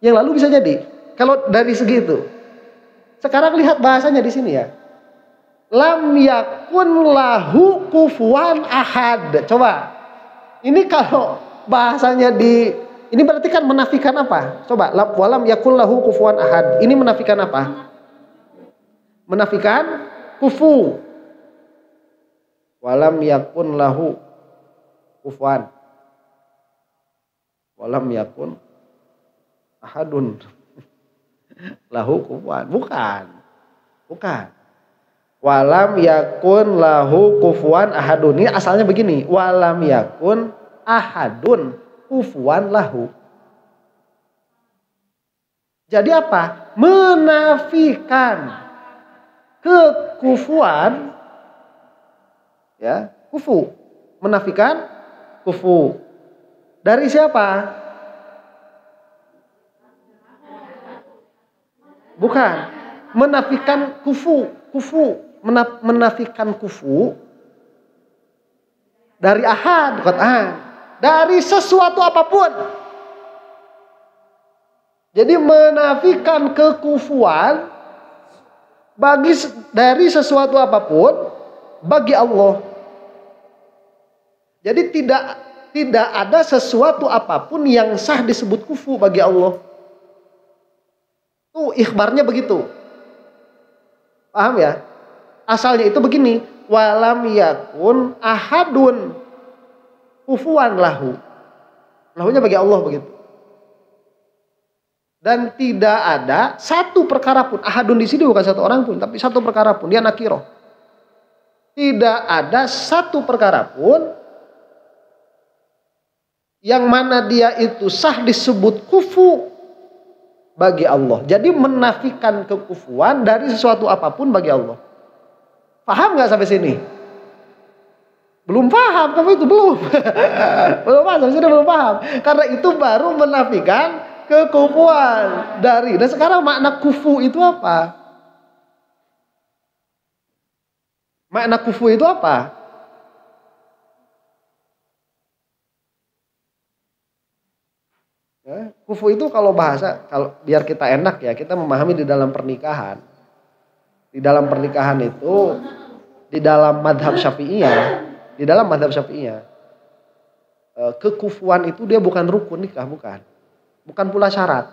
Yang lalu bisa jadi. Kalau dari segi itu. Sekarang lihat bahasanya di sini ya. Lam yakun lahu kufuwan ahad. Coba. Ini kalau bahasanya ini berarti kan menafikan apa? Coba. Walam yakun lahu kufuwan ahad. Ini menafikan apa? Menafikan kufu. Walam yakun lahu kufuwan. Walam yakun ahadun lahu kufuwan. Bukan. Walam yakun lahu kufuwan ahadun. Ini asalnya begini. Walam yakun ahadun kufuwan lahu. Jadi apa? Menafikan kekufuan. Ya, kufu. Menafikan kufu. Dari siapa? Bukan. Menafikan kufu. menafikan kufu dari ahad, dari sesuatu apapun. Jadi menafikan kekufuan dari sesuatu apapun bagi Allah. Jadi tidak ada sesuatu apapun yang sah disebut kufu bagi Allah. Tuh ikhbarnya begitu. Paham ya? Asalnya itu begini, walam yakun ahadun kufuan lahu. Lahunya bagi Allah begitu. Dan tidak ada satu perkara pun, ahadun di sini bukan satu orang pun, tapi satu perkara pun, dia nakiroh. Tidak ada satu perkara pun yang mana dia itu sah disebut kufu bagi Allah. Jadi menafikan kekufuan dari sesuatu apapun bagi Allah. Paham nggak sampai sini? Belum paham, kamu itu belum. Belum paham, sampai sini belum paham. Karena itu baru menafikan kekufuan dari. Dan sekarang makna kufu itu apa? Makna kufu itu apa? Ya, kufu itu kalau biar kita enak ya, kita memahami di dalam pernikahan. Di dalam pernikahan itu, di dalam madhab syafi'iyah, kekufuan itu dia bukan rukun nikah, bukan pula syarat.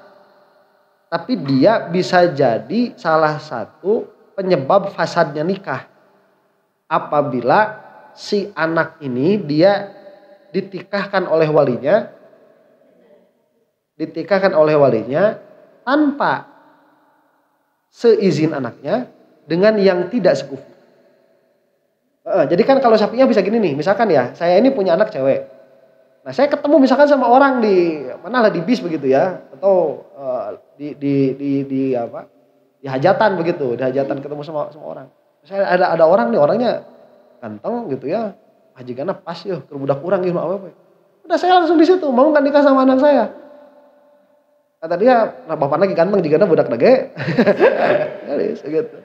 Tapi dia bisa jadi salah satu penyebab fasadnya nikah. Apabila si anak ini dia ditikahkan oleh walinya tanpa seizin anaknya dengan yang tidak sekufu. Jadi kan kalau Syafi'iyah bisa gini nih, misalkan ya, saya ini punya anak cewek. Nah, saya ketemu misalkan sama orang di bis begitu ya, atau di hajatan begitu, di hajatan ketemu sama orang. Saya ada orang nih, orangnya ganteng gitu ya, hajigana pas ya, keur budak urang gitu apa. Udah saya langsung di situ, mau kan nikah sama anak saya. Kata dia, nah bapak lagi ganteng jika budak dage. Gitu.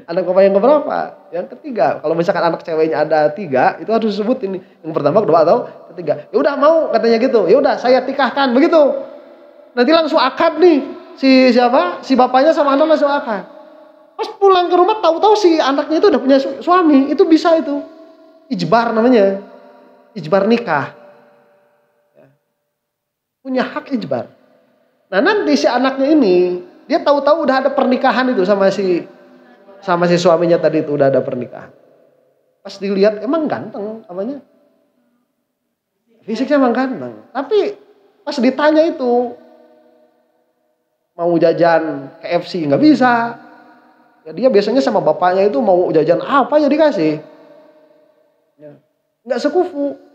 Anak bapak yang keberapa? Yang ketiga. Kalau misalkan anak ceweknya ada 3, itu harus disebut ini. Yang pertama, kedua atau ketiga. Ya udah mau katanya gitu. Ya udah saya tikahkan begitu. Nanti langsung akad nih. Si bapaknya sama anak langsung akad. Pas pulang ke rumah tahu-tahu si anaknya itu udah punya suami. Itu bisa itu. Ijbar namanya. Ijbar nikah. Punya hak ijbar. Nah nanti si anaknya ini, dia tahu-tahu udah ada pernikahan itu sama si suaminya tadi itu udah ada pernikahan. Pas dilihat emang ganteng namanya. Fisiknya emang ganteng. Tapi pas ditanya itu, mau jajan KFC nggak bisa. Ya, dia biasanya sama bapaknya itu mau jajan apa ya dikasih. Ya, nggak sekufu.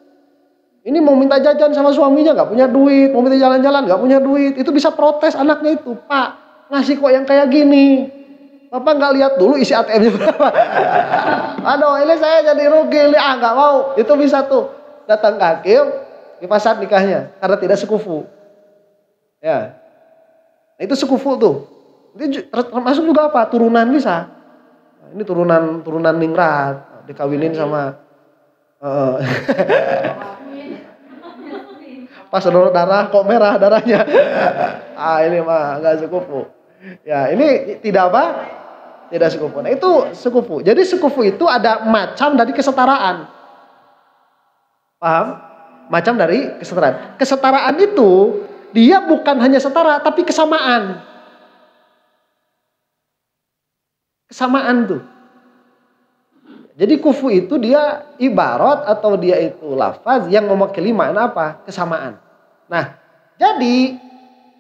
Ini mau minta jajan sama suaminya nggak punya duit, mau minta jalan-jalan nggak punya duit, itu bisa protes anaknya itu, Pak ngasih kok yang kayak gini, Bapak nggak lihat dulu isi ATM-nya berapa? Aduh ini saya jadi rugi, nggak mau, itu bisa tuh datang ke hakim, dipasar nikahnya karena tidak sekufu, ya, nah, itu sekufu tuh, itu termasuk juga apa? Turunan bisa, nah, ini turunan ningrat, dikawinin sama pas donor darah kok merah darahnya. Ini mah enggak sekufu. Ya, ini tidak apa? Tidak sekufu. Nah, itu sekufu. Jadi sekufu itu ada macam dari kesetaraan. Paham? Macam dari kesetaraan. Kesetaraan itu dia bukan hanya setara tapi kesamaan. Kesamaan tuh. Jadi kufu itu dia ibarat atau dia itu lafaz yang mewakili makna apa? Kesamaan. Nah, jadi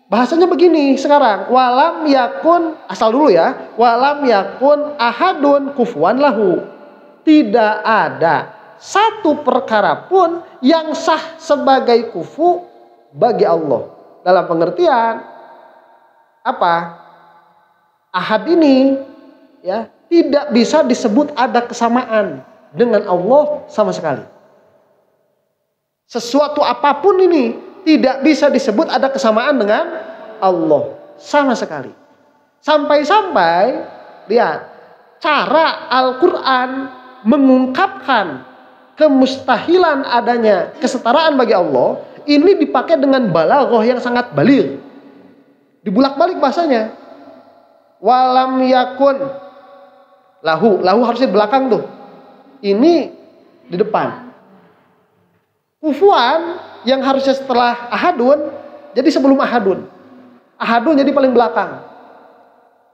bahasanya begini sekarang. Walam yakun, asal dulu ya. Walam yakun ahadun kufuan lahu. Tidak ada satu perkara pun yang sah sebagai kufu bagi Allah. Dalam pengertian apa? Ahad ini ya tidak bisa disebut ada kesamaan dengan Allah sama sekali. Sesuatu apapun ini tidak bisa disebut ada kesamaan dengan Allah sama sekali. Sampai-sampai lihat cara Al-Quran mengungkapkan kemustahilan adanya kesetaraan bagi Allah, ini dipakai dengan balaghah yang sangat baligh. Dibulak-balik bahasanya. Walam yakun lahu harusnya di belakang tuh. Ini di depan. Kufuan yang harusnya setelah ahadun jadi sebelum ahadun. Ahadun jadi paling belakang.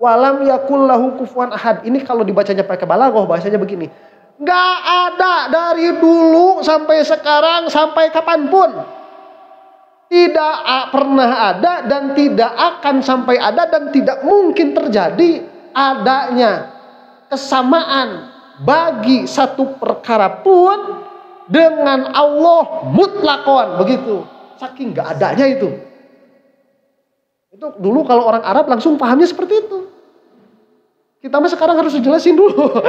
Walam yakul lahu kufuwan ahad. Ini kalau dibacanya pakai balaghah bahasanya begini. Gak ada dari dulu sampai sekarang sampai kapanpun. Tidak pernah ada dan tidak akan sampai ada dan tidak mungkin terjadi adanya kesamaan bagi satu perkara pun dengan Allah mutlakon. Begitu. Saking gak adanya itu. Itu dulu kalau orang Arab langsung pahamnya seperti itu. Kita mah sekarang harus dijelasin dulu.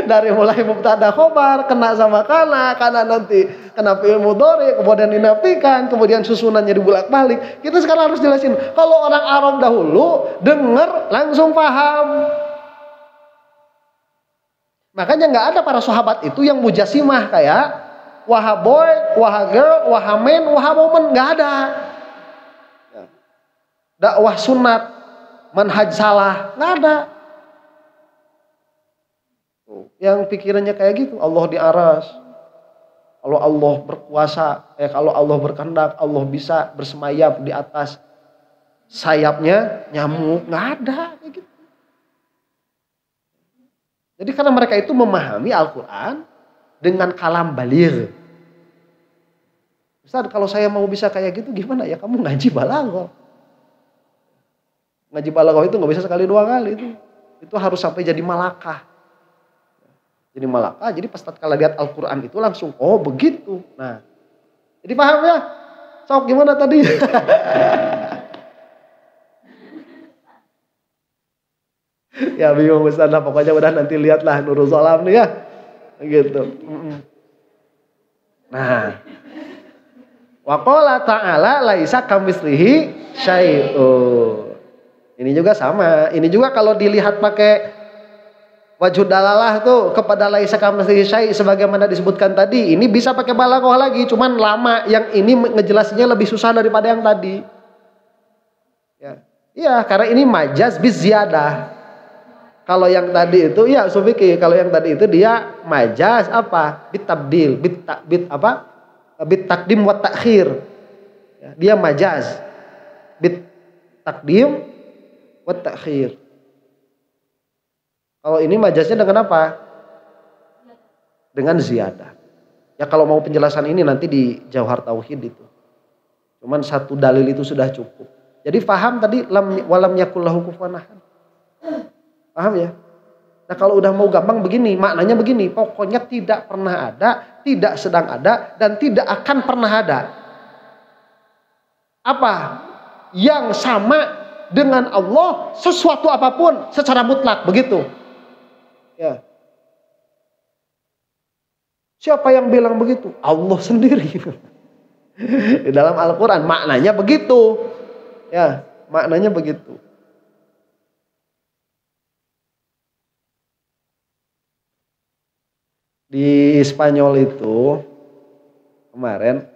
Dari mulai mubtada khobar, kena sama kana nanti kena fi'il mudhari, kemudian dinafikan, kemudian susunannya dibulak-balik. Kita sekarang harus jelasin. Kalau orang Arab dahulu dengar langsung paham. Makanya nggak ada para sahabat itu yang mujasimah kayak wahaboy, wahagirl, wahamen, wahamomen, nggak ada. Dakwah sunat, manhaj salah, nggak ada. Yang pikirannya kayak gitu, Allah di aras. Kalau Allah berkuasa, kalau Allah berkehendak, Allah bisa bersemayam di atas sayapnya nyamuk, nggak ada kayak gitu. Jadi karena mereka itu memahami Al-Quran dengan kalam baligh. Ustaz, kalau saya mau bisa kayak gitu gimana ya? Kamu ngaji balaghah. Ngaji balaghah itu nggak bisa sekali dua kali itu. Itu harus sampai jadi malakah. Jadi malakah, jadi pas tatkala lihat Al-Quran itu langsung, oh begitu. Nah, jadi paham ya? Sok gimana tadi? Ya bingung Ustaz, pokoknya udah nanti lihatlah Nurul Salam nih ya. Gitu. Nah. Wa qala ta'ala laisa kamitslihi syai'un. Ini juga sama. Ini juga kalau dilihat pakai wajud dalalah tuh kepada laisa kamitslihi syai' sebagaimana disebutkan tadi, ini bisa pakai balaghah lagi, cuman lama. Yang ini ngejelasinnya lebih susah daripada yang tadi. Ya. Iya, karena ini majaz biz ziyadah. Kalau yang tadi itu ya Sufiki, kalau yang tadi itu dia majaz apa? Bit tabdil, bit takdim wa takhir. Ya, dia majaz. Bit takdim wa takhir. Kalau ini majaznya dengan apa? Dengan ziyadah. Ya kalau mau penjelasan ini nanti di Jauhar Tauhid itu. Cuman satu dalil itu sudah cukup. Jadi paham tadi walam yakul lahu kufuwan ahad. Paham ya? Nah kalau udah mau gampang begini, maknanya begini. Pokoknya tidak pernah ada, tidak sedang ada, dan tidak akan pernah ada. Apa? Yang sama dengan Allah sesuatu apapun secara mutlak. Begitu. Ya. Siapa yang bilang begitu? Allah sendiri. Di dalam Al-Quran maknanya begitu. Ya, maknanya begitu. Di Spanyol itu kemarin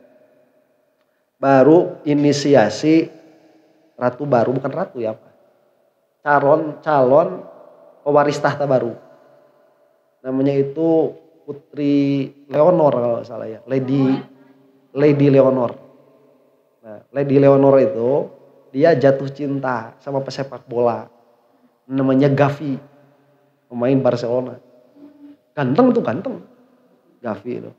baru inisiasi ratu baru, bukan ratu ya Pak. Calon pewaris tahta baru. Namanya itu Putri Leonor kalau salah ya, Lady Leonor. Nah, Lady Leonor itu dia jatuh cinta sama pesepak bola. Namanya Gavi, pemain Barcelona. Ganteng tuh, ganteng. Gavi itu.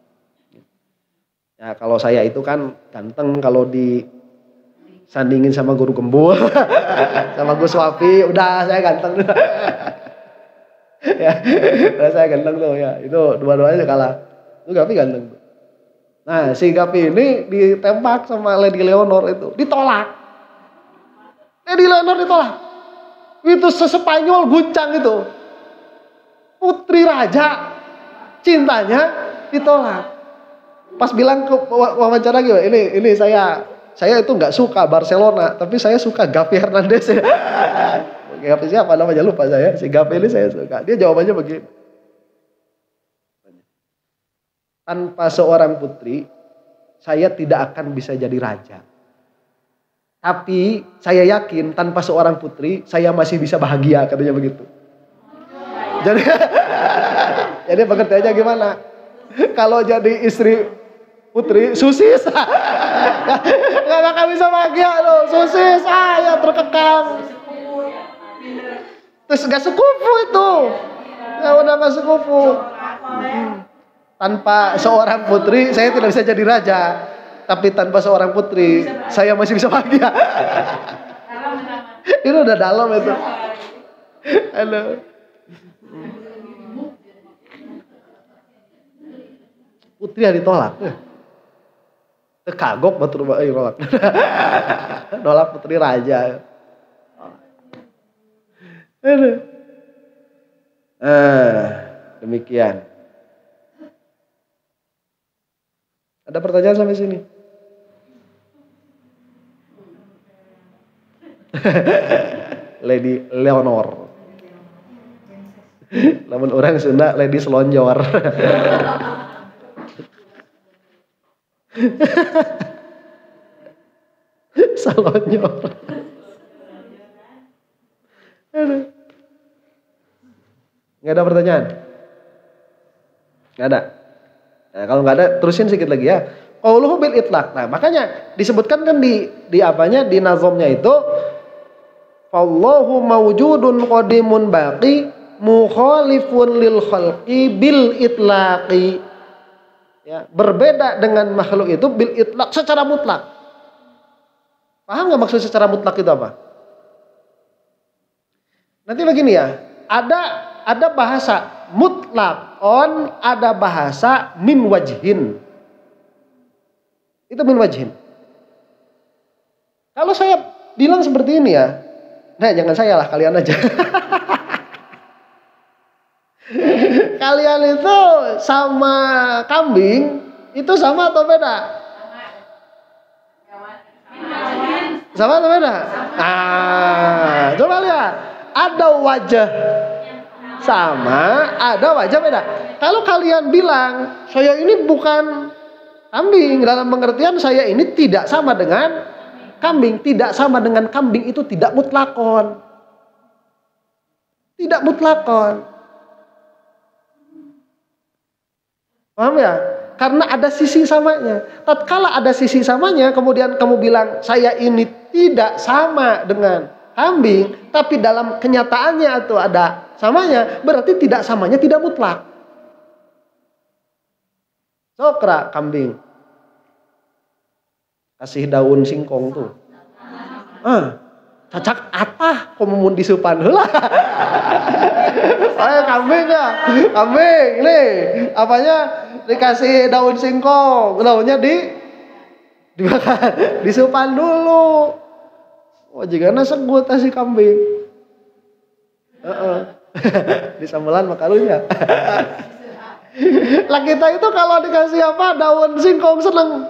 Ya kalau saya itu kan ganteng kalau disandingin sama Guru Gembul, sama Gus Wafi, udah saya ganteng. Ya, udah saya ganteng tuh ya. Itu dua-duanya kalah. Itu Gavi ganteng tuh. Nah si Gavi ini ditembak sama Lady Leonor itu, ditolak. Lady Leonor ditolak. Itu sespanyol guncang itu. Putri raja cintanya ditolak. Pas bilang ke wawancara gitu, ini saya itu nggak suka Barcelona, tapi saya suka Gavi Hernandez. Gape siapa namanya lupa saya. Si Gape ini saya suka. Dia jawabannya begini. Tanpa seorang putri, saya tidak akan bisa jadi raja. Tapi saya yakin tanpa seorang putri, saya masih bisa bahagia, katanya begitu. Jadi pengertiannya gimana? Kalau jadi istri putri, susis. Gak bakal bisa bahagia loh, susis. Ya terkekang. Terus gak sekufu itu. Ya udah gak sekufu. Tanpa seorang putri, saya tidak bisa jadi raja. Tapi tanpa seorang putri, saya masih bisa bahagia. Itu udah dalam itu. Halo. Putri yang ditolak. Kagok batur nolak. Nolak putri raja. Demikian. Ada pertanyaan sampai sini? Lady Leonor. Namun orang Sunda Lady Selonjor. Selonjor. Nggak ada pertanyaan? Nggak ada. Nah, kalau nggak ada, terusin sedikit lagi ya. Qauluhu bil itlaq. Nah, makanya disebutkan kan di apanya, di nazomnya itu, Fallahu mawjudun qadimun baqi mukhalifun lil khalqi bil itlaqi. Ya, berbeda dengan makhluk itu bil itlaq secara mutlak. Paham nggak maksud secara mutlak itu apa? Nanti begini ya, ada bahasa mutlaqon, ada bahasa min wajhin. Itu min wajhin. Kalau saya bilang seperti ini ya, nah jangan saya lah, kalian aja. Kalian itu sama kambing itu sama atau beda? Sama atau beda? Ah, coba lihat. Ada wajah sama, ada wajah beda. Kalau kalian bilang saya ini bukan kambing, dalam pengertian saya ini tidak sama dengan kambing, tidak sama dengan kambing itu tidak mutlakon. Tidak mutlakon. Paham ya? Karena ada sisi samanya. Tatkala ada sisi samanya, kemudian kamu bilang saya ini tidak sama dengan kambing, tapi dalam kenyataannya itu ada samanya, berarti tidak samanya tidak mutlak. Sokra kambing kasih daun singkong tuh. Cacak atah komun disupan heula. Saya kambing ya. Kambing nih, apanya dikasih daun singkong, daunnya dibakar, disupan dulu. Oh, jigana segut si kambing. Di sambelan makalunya. Lah kita itu kalau dikasih apa daun singkong seneng.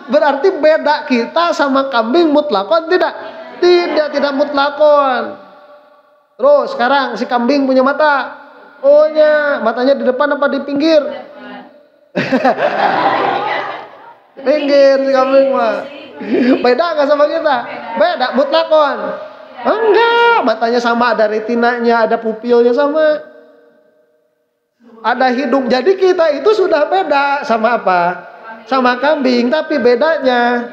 Berarti beda kita sama kambing mutlakon tidak? Tidak mutlakon. Terus sekarang si kambing punya mata. Ohnya, matanya di depan apa di pinggir? Pinggir si kambing mah. Beda nggak sama kita? Beda mutlakon. Enggak, matanya sama, ada retinanya, ada pupilnya sama. Ada hidung. Jadi kita itu sudah beda sama apa? Sama kambing, tapi bedanya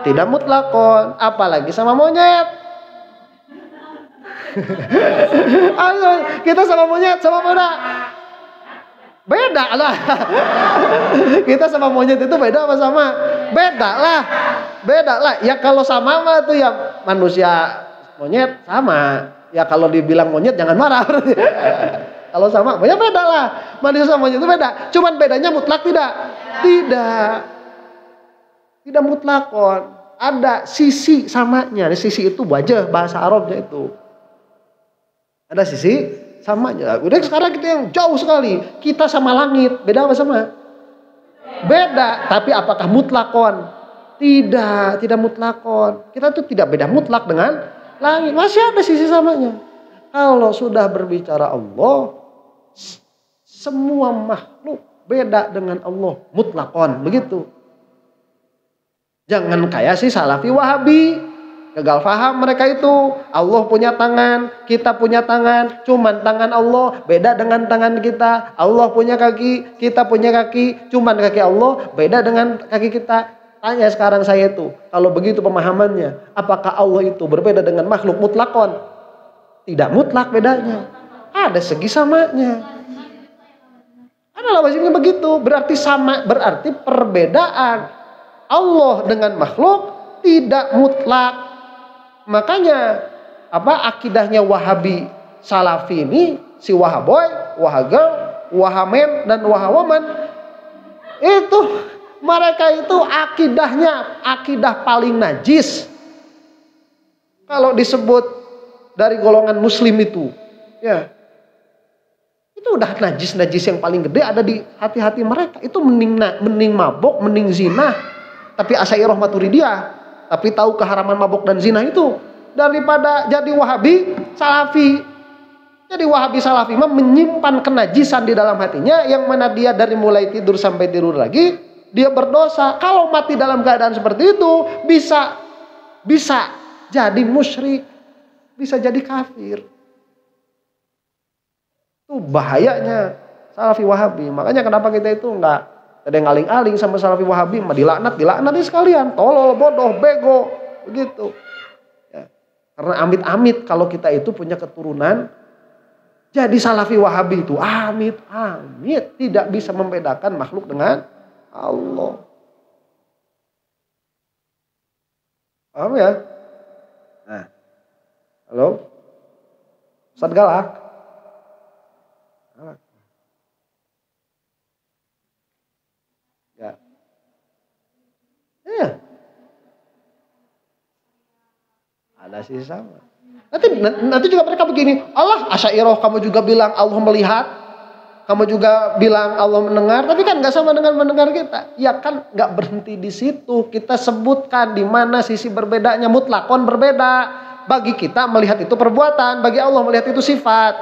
tidak mutlakon, apalagi sama monyet. Ayo, kita sama monyet sama beda. Beda lah. Kita sama monyet itu beda apa sama? Beda lah. Ya kalau sama mah tuh ya manusia monyet sama. Ya kalau dibilang monyet jangan marah. Kalau sama, ya beda lah. Manusia sama monyet itu beda. Cuman bedanya mutlak tidak? Tidak mutlakon. Ada sisi samanya. Sisi itu wajah bahasa Arabnya itu. Ada sisi samanya. Udah sekarang kita yang jauh sekali. Kita sama langit. Beda apa sama? Beda. Tapi apakah mutlakon? Tidak mutlakon. Kita tuh tidak beda mutlak dengan langit. Masih ada sisi samanya. Kalau sudah berbicara Allah, semua makhluk beda dengan Allah. Mutlakon. Begitu. Jangan kayak si Salafi Wahabi. Gagal paham mereka itu. Allah punya tangan, kita punya tangan. Cuman tangan Allah beda dengan tangan kita. Allah punya kaki, kita punya kaki. Cuman kaki Allah beda dengan kaki kita. Tanya sekarang saya itu, kalau begitu pemahamannya, apakah Allah itu berbeda dengan makhluk mutlakon? Tidak mutlak bedanya. Ada segi samanya. Adalah wajibnya begitu. Berarti sama, berarti perbedaan Allah dengan makhluk tidak mutlak. Makanya akidahnya Wahabi Salafi ini, si Wahaboy, Wahagel, Wahamen dan Wahawoman itu mereka itu akidahnya akidah paling najis. Kalau disebut dari golongan muslim itu, ya. Itu udah najis yang paling gede ada di hati-hati mereka. Itu mending mabok, mending zina. Tapi Asy'ariyah Maturidiyah, tapi tahu keharaman mabok dan zina itu, daripada jadi Wahabi Salafi. Jadi Wahabi Salafi mah menyimpan kenajisan di dalam hatinya, yang mana dia dari mulai tidur sampai tidur lagi dia berdosa. Kalau mati dalam keadaan seperti itu bisa jadi musyrik, bisa jadi kafir. Itu bahayanya Salafi Wahabi. Makanya kenapa kita itu enggak ada yang aling-aling sama Salafi Wahabi, mah dilaknat sekalian, tolol, bodoh, bego, begitu. Ya. Karena amit-amit kalau kita itu punya keturunan jadi Salafi Wahabi itu, amit-amit tidak bisa membedakan makhluk dengan Allah. Paham ya? Nah, halo, Ustadz Galak. Ya. Ada sih sama. Nanti juga mereka begini, Allah Asy'ariyah kamu juga bilang Allah melihat, kamu juga bilang Allah mendengar, tapi kan nggak sama dengan mendengar kita. Ya kan nggak berhenti di situ. Kita sebutkan di mana sisi berbedanya, mutlakon berbeda. Bagi kita melihat itu perbuatan, bagi Allah melihat itu sifat.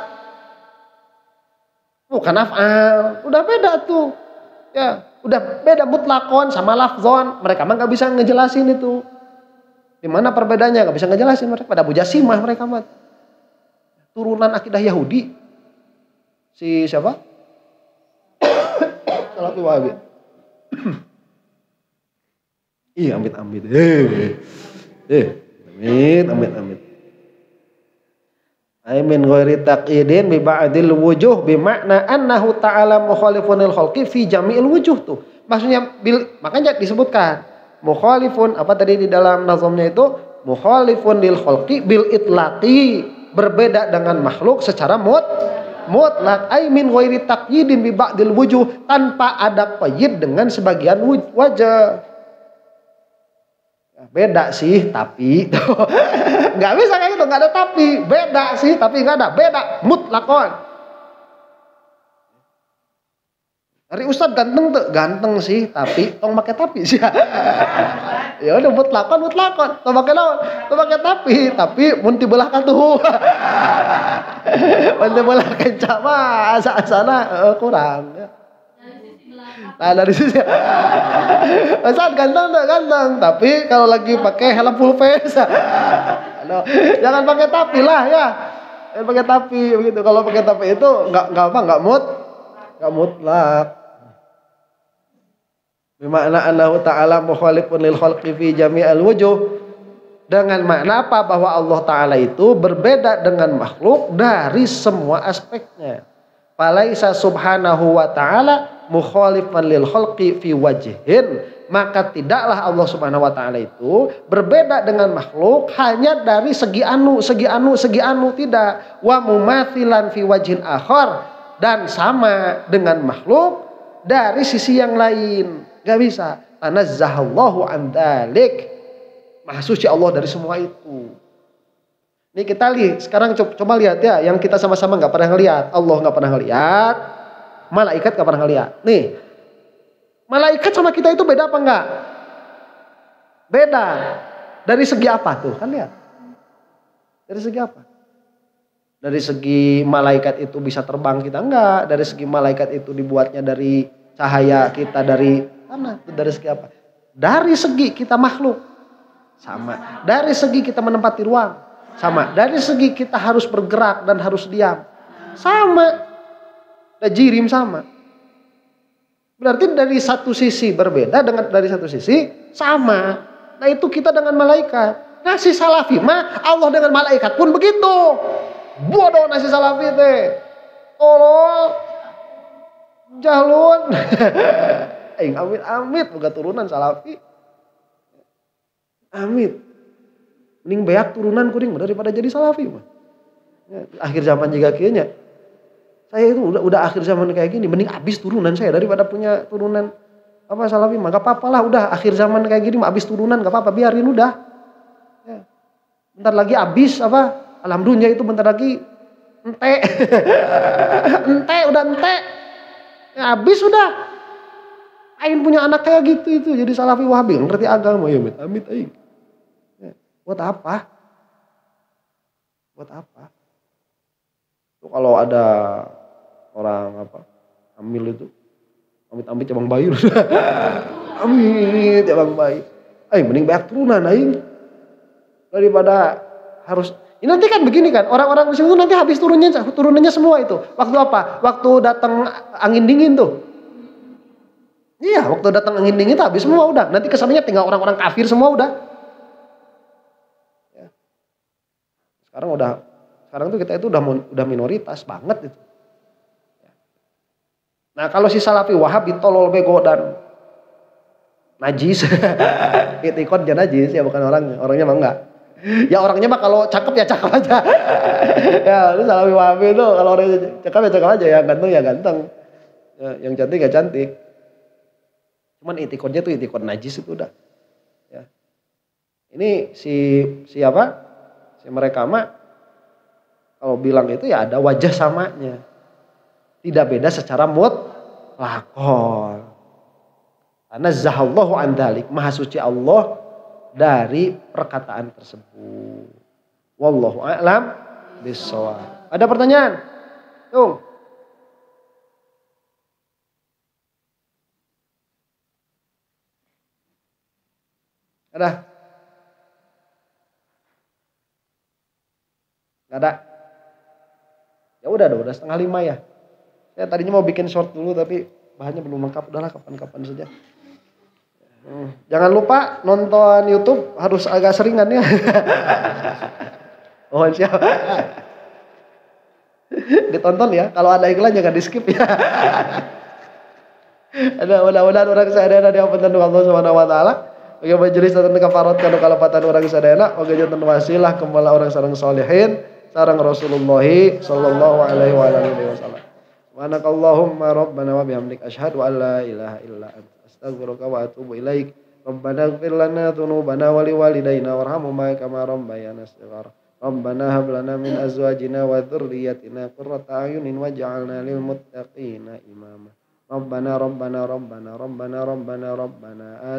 Bukan af'al, udah beda tuh. Ya, udah beda mutlakon sama lafzon. Mereka mah nggak bisa ngejelasin itu. Di mana perbedaannya nggak bisa ngejelasin mereka. Pada mujasimah mereka mah. Turunan akidah Yahudi. Si siapa? Salafi Wahabi. Iya, amit. Amit. Min ghairi taqyidin bi ba'dil wujuh bi makna annahu ta'ala mukhalifun lil khalqi fi jami'il wujuh tuh. Maksudnya makanya disebutkan mukhalifun apa tadi di dalam nazamnya itu mukhalifun lil khalqi bil itlaqi, berbeda dengan makhluk secara mutlak. Ai min ghairi taqyidin bi ba'dil wujuh, tanpa ada qayd dengan sebagian wajah. Beda sih tapi nggak bisa kayak gitu, nggak ada tapi. Beda sih tapi nggak ada, beda mutlakon. Dari Ustadz ganteng tuh, ganteng sih tapi tong pakai tapi sih. Ya udah mutlakon tong pakai naon, tong pakai tapi mun tibelah ka tuh. Mun tibelah kencang mah asana kurang. Nah dari sisi saat ganteng, tapi kalau lagi pakai helm full face, jangan pakai tapi lah ya, jangan pakai tapi begitu. Kalau pakai tapi itu nggak mutlak. Bermakna annahu ta'ala mukhalifun lil khalqi fi jami'al wujuh. Dengan makna apa? Bahwa Allah Ta'ala itu berbeda dengan makhluk dari semua aspeknya. Falaisa subhanahu wa ta'ala mukhalifan lil khalqi fi wajhin, maka tidaklah Allah Subhanahu wa taala itu berbeda dengan makhluk hanya dari segi anu, tidak. Wa mumathilan fi wajhin akhar, dan sama dengan makhluk dari sisi yang lain. Gak bisa. Tanazzahallahu an dzalik. Maha suci Allah dari semua itu. Ini kita lihat sekarang, coba lihat ya, yang kita sama-sama nggak pernah ngelihat. Allah nggak pernah ngelihat. Malaikat gak pernah ngeliat. Nih, malaikat sama kita itu beda apa enggak? Beda. Dari segi apa tuh? Kan lihat. Dari segi apa? Dari segi malaikat itu bisa terbang kita enggak. Dari segi malaikat itu dibuatnya dari cahaya kita dari tanah. Itu dari segi apa? Dari segi kita makhluk. Sama. Dari segi kita menempati ruang. Sama. Dari segi kita harus bergerak dan harus diam. Sama. Jirim sama. Berarti dari satu sisi berbeda dengan dari satu sisi sama. Nah itu kita dengan malaikat. Nah si salafi mah Allah dengan malaikat pun begitu. Bodoh nasi salafi teh. Tolol. Jahlun. Amit boga turunan salafi. Amit. Mending beak turunan kuring daripada jadi salafi mah. Akhir zaman juga kayaknya. Saya itu udah akhir zaman kayak gini, mending habis turunan saya daripada punya turunan apa salafi mah. Gak apa-apa lah, udah akhir zaman kayak gini mah habis turunan gak apa-apa, biarin udah. Ya. Bentar lagi habis apa? Alam dunia itu bentar lagi ente. Udah ente. Ya, habis udah. Aing punya anak kayak gitu itu jadi salafi wahabi, ngerti agama ya, amit aing. Ya. Buat apa? Buat apa? Itu kalau ada orang apa hamil itu amit cabang bayi amit cabang bayi mending banyak turunan aing daripada harus ini nanti kan begini kan orang-orang di situ nanti habis turunannya semua itu waktu apa datang angin dingin tuh iya waktu datang angin dingin itu habis semua udah nanti kesannya tinggal orang-orang kafir semua udah ya. Sekarang tuh kita itu udah minoritas banget itu. Nah kalau si salafi wahabi tolol bego dan najis. Itikad aja najis ya bukan orangnya mah enggak. Ya orangnya mah kalau cakep ya cakep aja. Ya itu salafi wahabi itu kalau orangnya cakep ya cakep aja ya ganteng ya ganteng. Ya, yang cantik ya cantik. Cuman itikadnya tuh itikad najis itu udah. Ya. Ini siapa? Si mereka mah kalau bilang itu ya ada wajah samanya. Tidak beda secara mutlaqon. Karena zahallahu an dzalik, maha suci Allah dari perkataan tersebut. Wallahu a'lam bishawab. Ada pertanyaan? Tuh. Ada? Enggak ada? Ya udah 4:30 ya. Saya tadinya mau bikin short dulu tapi bahannya belum lengkap. Udahlah kapan-kapan saja. Jangan lupa nonton YouTube harus agak seringan ya. Oh siap. Ditonton ya. Kalau ada iklan jangan di skip ya. Ada mudah-mudahan orang sadayana diapunten Allah Subhanahu wa taala. Bagi majelis dan kafarat kana kalapatan orang sadayana, oge janten wasilah kembali orang sareng sholihin sareng Rasulullah sallallahu alaihi wasallam. Subhanakallahumma rabbana wa bihamdika asyhadu an la ilaha illa anta astaghfiruka wa atubu ilaik. Rabbana ighfir lana dzunubana wa liwalidayna warhamhuma kama rabbayana shighara. Rabbana hab lana min azwajina wa dzurriyyatina qurrata a'yunin waj'alna lil muttaqina imama. Rabbana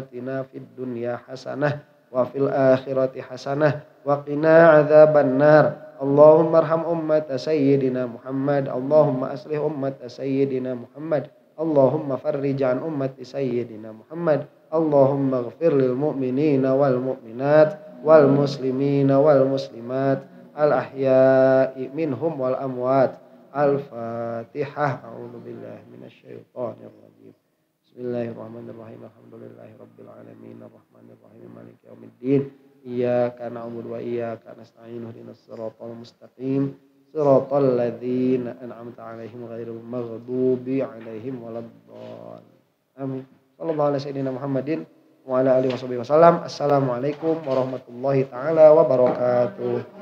atina fid dunya hasanah wa fil akhirati hasanah wa qina adzabannar. Allahumma arham ummata sayyidina Muhammad. Allahumma aslih ummata sayyidina Muhammad. Allahumma farrij an ummati sayyidina Muhammad. Allahumma ighfir lil mu'minina wal mu'minat wal muslimina wal muslimat al ahya'i minhum wal amwat. Al-Fatihah. A'udzu billahi minasyaitonir rajim. Bismillahirrahmanirrahim. Alhamdulillahi rabbil alamin arrahmanir rahim maliki yaumiddin. Iyyaka na'budu wa iyyaka nasta'in ihdinas siratal mustaqim siratal ladzina an'amta 'alaihim ghairil maghdubi 'alaihim waladdallin. Amin. Sallallahu alaihi sayyidina Muhammadin wa ala alihi wasallam. Assalamualaikum warahmatullahi taala wabarakatuh.